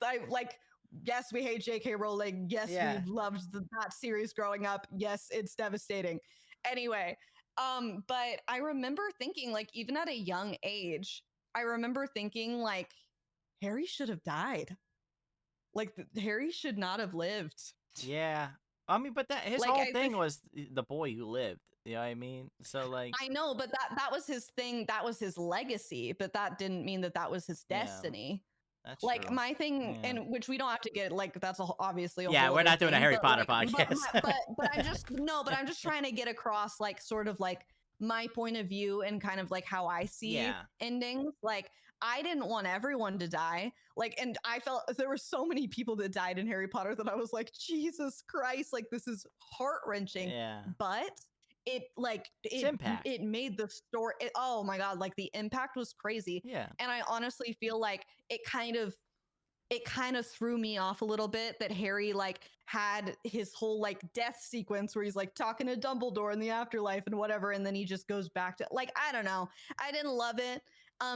I like yes, we hate J.K. Rowling. Yes, Yeah. we loved that series growing up. Yes, it's devastating. Anyway, but I remember thinking, like, even at a young age, I remember thinking, like, Harry should have died. Like, Harry should not have lived. Yeah. I mean, but that his Like, whole thing was the boy who lived. You know what I mean? So like, I know, but that was his thing. That was his legacy. But that didn't mean that that was his yeah, destiny. that's Like true. my thing, Yeah. and which we don't have to get like that's obviously a Yeah, whole we're other not doing a thing, Harry but Potter like podcast. but I'm just no, but I'm just trying to get across like sort of like my point of view and kind of like how I see Yeah. endings. Like I didn't want everyone to die. Like, and I felt there were so many people that died in Harry Potter that I was like, Jesus Christ, like this is heart wrenching. Yeah. But It's impact. it made the story. Oh my god, like the impact was crazy. Yeah. And I honestly feel like it kind of threw me off a little bit that Harry like had his whole like death sequence where he's like talking to Dumbledore in the afterlife and whatever, and then he just goes back to like I don't know. I didn't love it.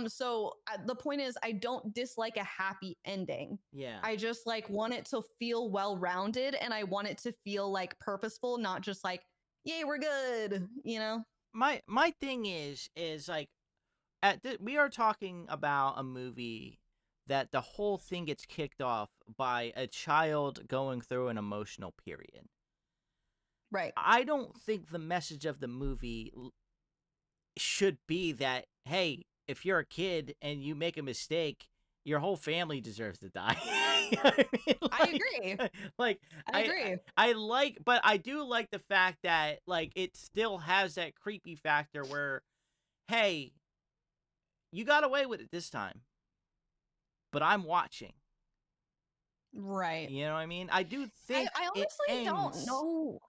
So the point is, I don't dislike a happy ending. Yeah. I just like want it to feel well rounded, and I want it to feel like purposeful, not just like yay, we're good, you know? My thing is like we are talking about a movie that the whole thing gets kicked off by a child going through an emotional period. Right. I don't think the message of the movie should be that, hey, if you're a kid and you make a mistake, your whole family deserves to die. I mean, I agree. Like, I agree. I like, but I do like the fact that like it still has that creepy factor where, hey, you got away with it this time, but I'm watching. Right. You know what I mean? I do think I it honestly don't ends know.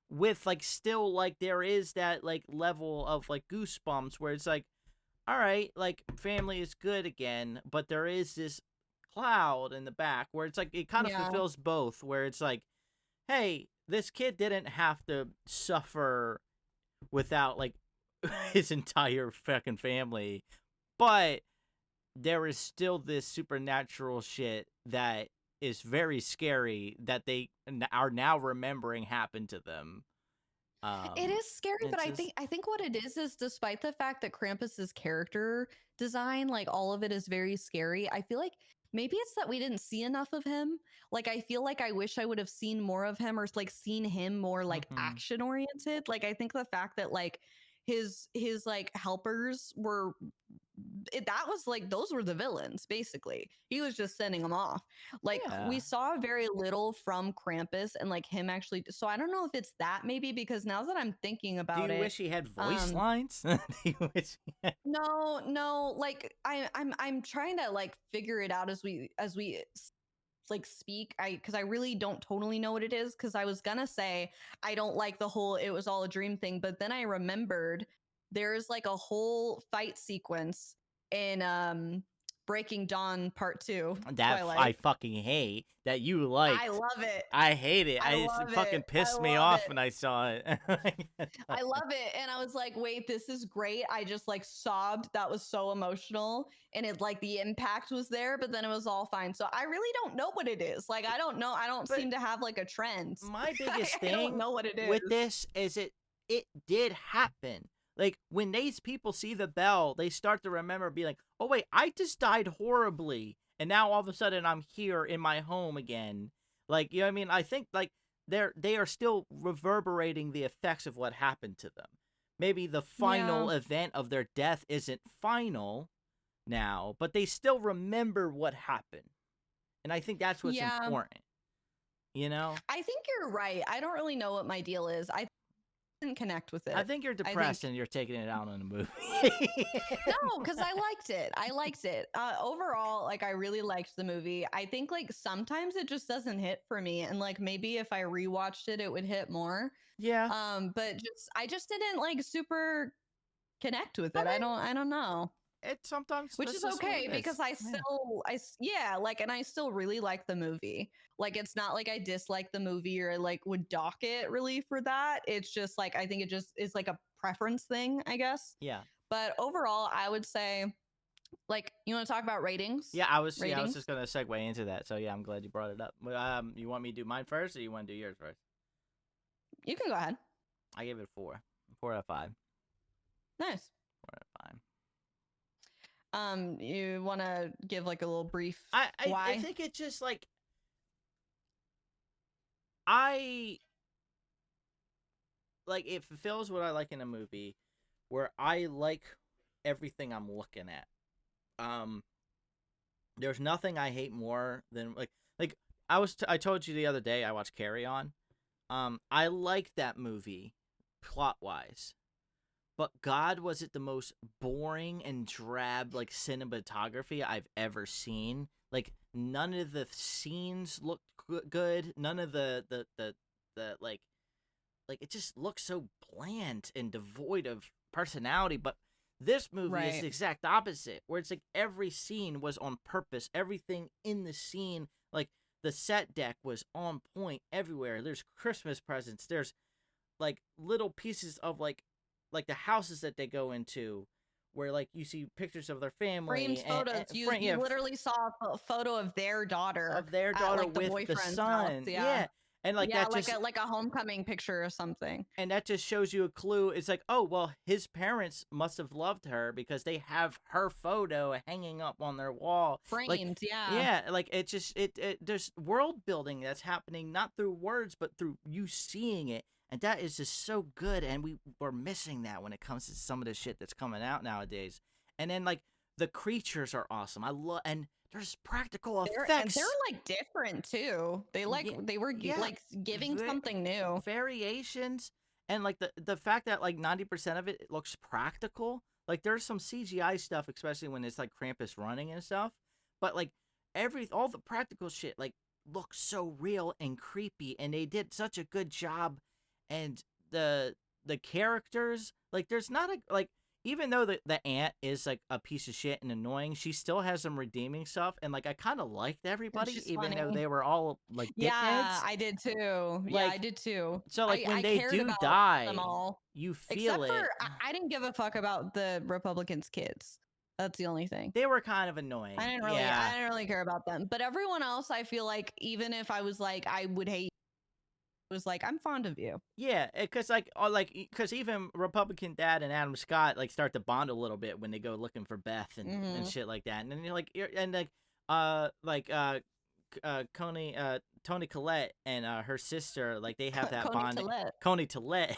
with like still like there is that like level of like goosebumps where it's like, all right, like family is good again, but there is this cloud in the back where it's like it kind of Yeah. fulfills both, where it's like, hey, this kid didn't have to suffer without like his entire fucking family, but there is still this supernatural shit that is very scary that they are now remembering happened to them. It is scary, but It's just I think what it is despite the fact that Krampus's character design, like all of it is very scary, I feel like maybe it's that we didn't see enough of him. Like I feel like I wish I would have seen more of him or like seen him more like mhm. action oriented. Like I think the fact that like his like helpers were that was like those were the villains basically. He was just sending them off. Like Yeah. we saw very little from Krampus and like him actually. So I don't know if it's that maybe because now that I'm thinking Do about you it, wish he had voice um, lines? Do you wish he had... no, like I'm trying to like figure it out as we like speak. Because I really don't totally know what it is. Because I was gonna say I don't like the whole it was all a dream thing, but then I remembered there's like a whole fight sequence in Breaking Dawn Part 2 that I Twilight. fucking hate that you I liked. love it. I hate it. I It love it. fucking I pissed me love off it. when I saw it. I love it. And I was like, wait, this is great. I just like sobbed. That was so emotional. And it like the impact was there, but then it was all fine. So I really don't know what it is. Like, I don't know. I don't But seem to have like a trend. my biggest I don't thing know what it with is. this is it did happen. Like when these people see the bell, they start to remember, be like, "Oh wait, I just died horribly, and now all of a sudden I'm here in my home again." Like, you know what I mean? I think like they are still reverberating the effects of what happened to them. Maybe the Yeah. final event of their death isn't final now, but they still remember what happened. And I think that's what's Yeah. important, you know? I think you're right. I don't really know what my deal is. I didn't connect with I it. think you're I think depressed and you're taking it out on the movie. no, because I liked it. I liked it. Overall, like I really liked the movie. I think like sometimes it just doesn't hit for me, and like maybe if I rewatched it, it would hit more. Yeah. But just I just didn't like super connect with I it. mean, I don't know, it sometimes which that's is just what okay it because is. Yeah. yeah, like and I still really like the movie. Like it's not like I dislike the movie or like would dock it really for that. It's just like I think it just is like a preference thing, I guess. Yeah. But overall, I would say like you want to talk about ratings? I was just Ratings? gonna segue into that. So yeah, I'm glad you brought it up. But you want me to do mine first or you want to do yours first? You can go ahead. I gave it 4. 4 out of 5. Nice. 4 out of 5. You want to give like a little brief I why? think it's just like I like it fulfills what I like in a movie where I like everything I'm looking at. Um there's nothing I hate more than like I told you the other day I watched Carry On. I like that movie plot wise, but God, was it the most boring and drab like cinematography I've ever seen. Like none of the scenes looked good. None of the like it just looks so bland and devoid of personality. But this movie is Right. the exact opposite, where it's like every scene was on purpose. Everything in the scene, like the set deck was on point everywhere. There's Christmas presents. There's like little pieces of like the houses that they go into, where like you see pictures of their Framed family photos. You yeah, literally saw a photo of their daughter of their at daughter like the with the boyfriend's house. son. Yeah. Yeah. And like Yeah, that like just a homecoming picture or something. and that just shows you a clue. It's like, oh well, his parents must have loved her because they have her photo hanging up on their wall. Like, Framed, yeah. yeah, like it just it there's world building that's happening not through words but through you seeing it, and that is just so good. And we're missing that when it comes to some of the shit that's coming out nowadays. And then like the creatures are awesome. I love and there's practical effects. They're like different too. They were like giving something new. Variations, and like the fact that like 90% of it looks practical. Like there's some CGI stuff, especially when it's like Krampus running and stuff, but like all the practical shit like looks so real and creepy, and they did such a good job. And the characters, like there's not a like, even though the aunt is like a piece of shit and annoying, she still has some redeeming stuff. And like I kind of liked everybody, She's even though funny. they were all like Yeah, dickheads. I did too. Yeah, Like, I did too. so like when I they cared do about die, them all. you feel Except it. for I didn't give a fuck about the Republicans' kids. That's the only thing. They were kind of annoying. I didn't really care about them. But everyone else, I feel like, even if I was like, I would hate, it was like, I'm fond of you. Yeah, because because even Republican Dad and Adam Scott like start to bond a little bit when they go looking for Beth and shit like that. And then Tony Collette and her sister, like they have that bonding. Coney Tillette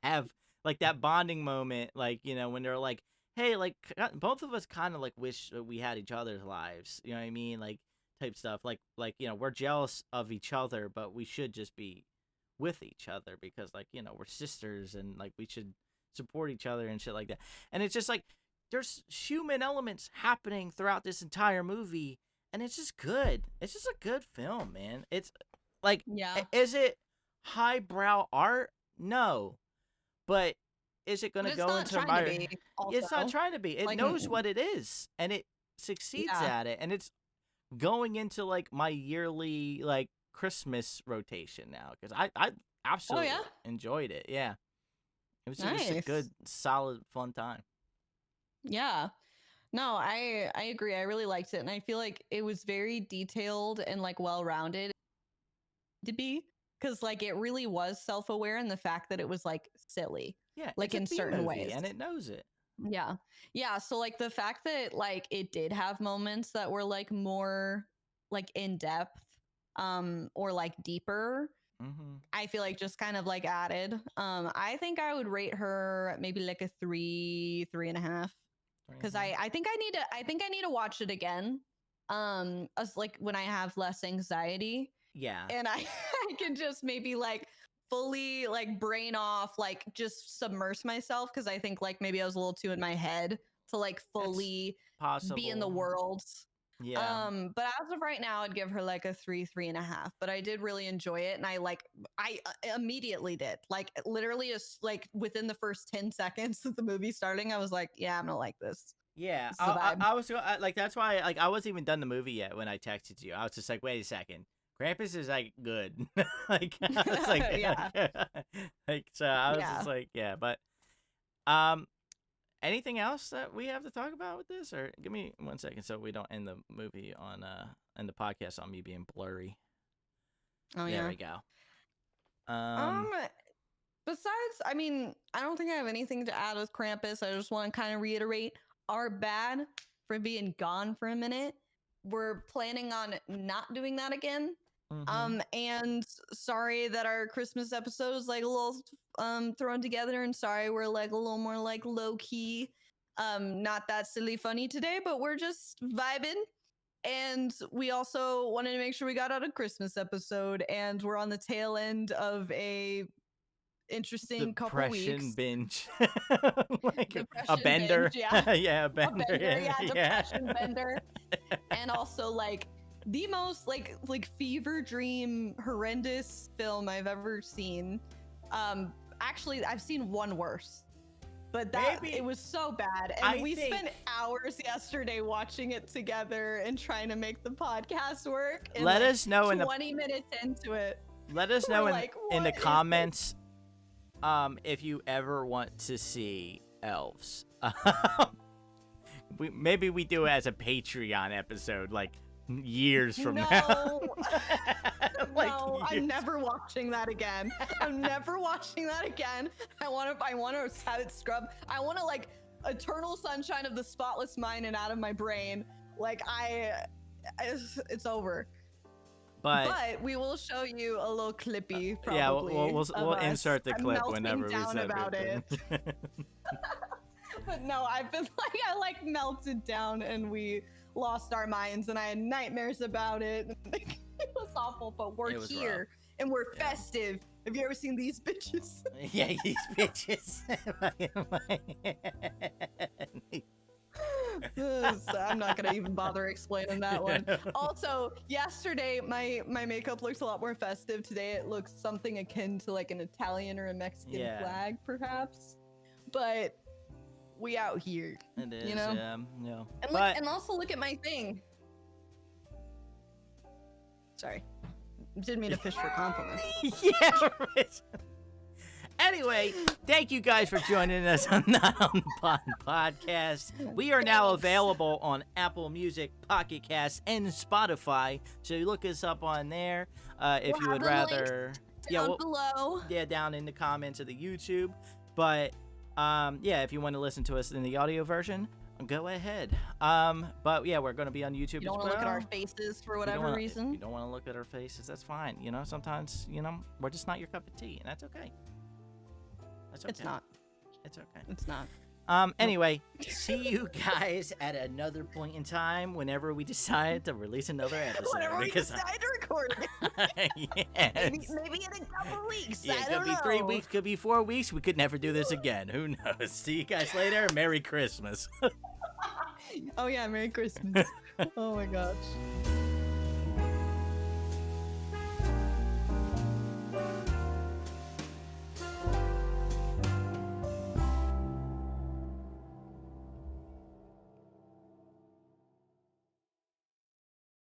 have like that bonding moment, like when they're like, hey, like both of us kind of like wish that we had each other's lives. You know what I mean? Like type stuff. Like we're jealous of each other, but we should just be with each other because like we're sisters and like we should support each other and shit like that. And it's just like there's human elements happening throughout this entire movie, and it's just good. It's just a good film, man. It's like, is it highbrow art? No, but is it going to go into my? It's not trying to be. It like, knows what it is, and it succeeds at it, and it's going into like my yearly like Christmas rotation now because I absolutely enjoyed it. Yeah, it was just a good, solid, fun time. Yeah. No, I agree. I really liked it, and I feel like it was very detailed and like well-rounded to be, because like it really was self-aware in the fact that it was like silly. Yeah, like in certain ways, and it knows it. Yeah. So like the fact that like it did have moments that were like more like in depth, or like deeper. I feel like just kind of like added. I think I would rate her maybe like a 3.5. Because I think I need to watch it again. As like when I have less anxiety. Yeah. And I can just maybe like fully like brain off, like just submerge myself, because I think like maybe I was a little too in my head to like fully be in the world. Yeah. But as of right now, I'd give her like a 3.5. But I did really enjoy it, and I immediately did, like literally like within the first 10 seconds of the movie starting, I was like, yeah, I'm gonna like this. Yeah, I was like, that's why like I wasn't even done the movie yet when I texted you. I was just like, wait a second, Krampus is like good. Like I was like, yeah. Like so I was just like, yeah, but anything else that we have to talk about with this, or give me 1 second so we don't end the movie on and the podcast on me being blurry. There we go. Besides, I mean, I don't think I have anything to add with Krampus. I just want to kind of reiterate our bad for being gone for a minute. We're planning on not doing that again. And sorry that our Christmas episode is like a little thrown together, and sorry we're like a little more like low key, not that silly funny today, but we're just vibing. And we also wanted to make sure we got out a Christmas episode, and we're on the tail end of a interesting couple weeks. Binge. Like a bender. Binge, yeah, a bender. Depression bender. And also like the most like fever dream horrendous film I've ever seen. Actually, I've seen one worse, but it was so bad, and we spent hours yesterday watching it together and trying to make the podcast work. And let us know 20 minutes into it. Let us know in the comments if you ever want to see Elves. Maybe we do it as a Patreon episode, like years from now. No. Like, No, years. I'm never watching that again. I'm never watching that again. I want to have it scrubbed. I want to like eternal sunshine of the spotless mind and out of my brain. Like it's over. But we will show you a little clippy probably. Yeah, we'll insert the clip whenever we down say about it. But no, I've been like I melted down and we lost our minds and I had nightmares about it. It was awful, but we're here rough. and we're festive. Have you ever seen these bitches? Yeah, these bitches. I'm not gonna even bother explaining that one. Also, yesterday my makeup looks a lot more festive. Today it looks something akin to like an Italian or a Mexican flag, perhaps. But we out here. It is, you know? yeah. And also look at my thing. Sorry. Didn't mean to fish for compliments. Yeah, right. Anyway, thank you guys for joining us on Not on the Pod podcast. We are now available on Apple Music, Pocketcasts, and Spotify. So you look us up on there if you would rather. Down below. Yeah, down in the comments of the YouTube. But yeah, if you want to listen to us in the audio version, go ahead. But yeah, we're going to be on YouTube as well. You don't want to look at our faces for whatever reason? If you don't want to look at our faces, that's fine. You know, sometimes, we're just not your cup of tea, and that's okay. That's okay. It's not. It's okay. It's not. Anyway, see you guys at another point in time whenever we decide to release another episode. Whenever we decide to record it. Yes. Maybe in a couple weeks. Yeah, I don't know. could be 3 weeks, could be 4 weeks. We could never do this again. Who knows? See you guys later. Merry Christmas. Oh yeah, Merry Christmas. Oh my gosh.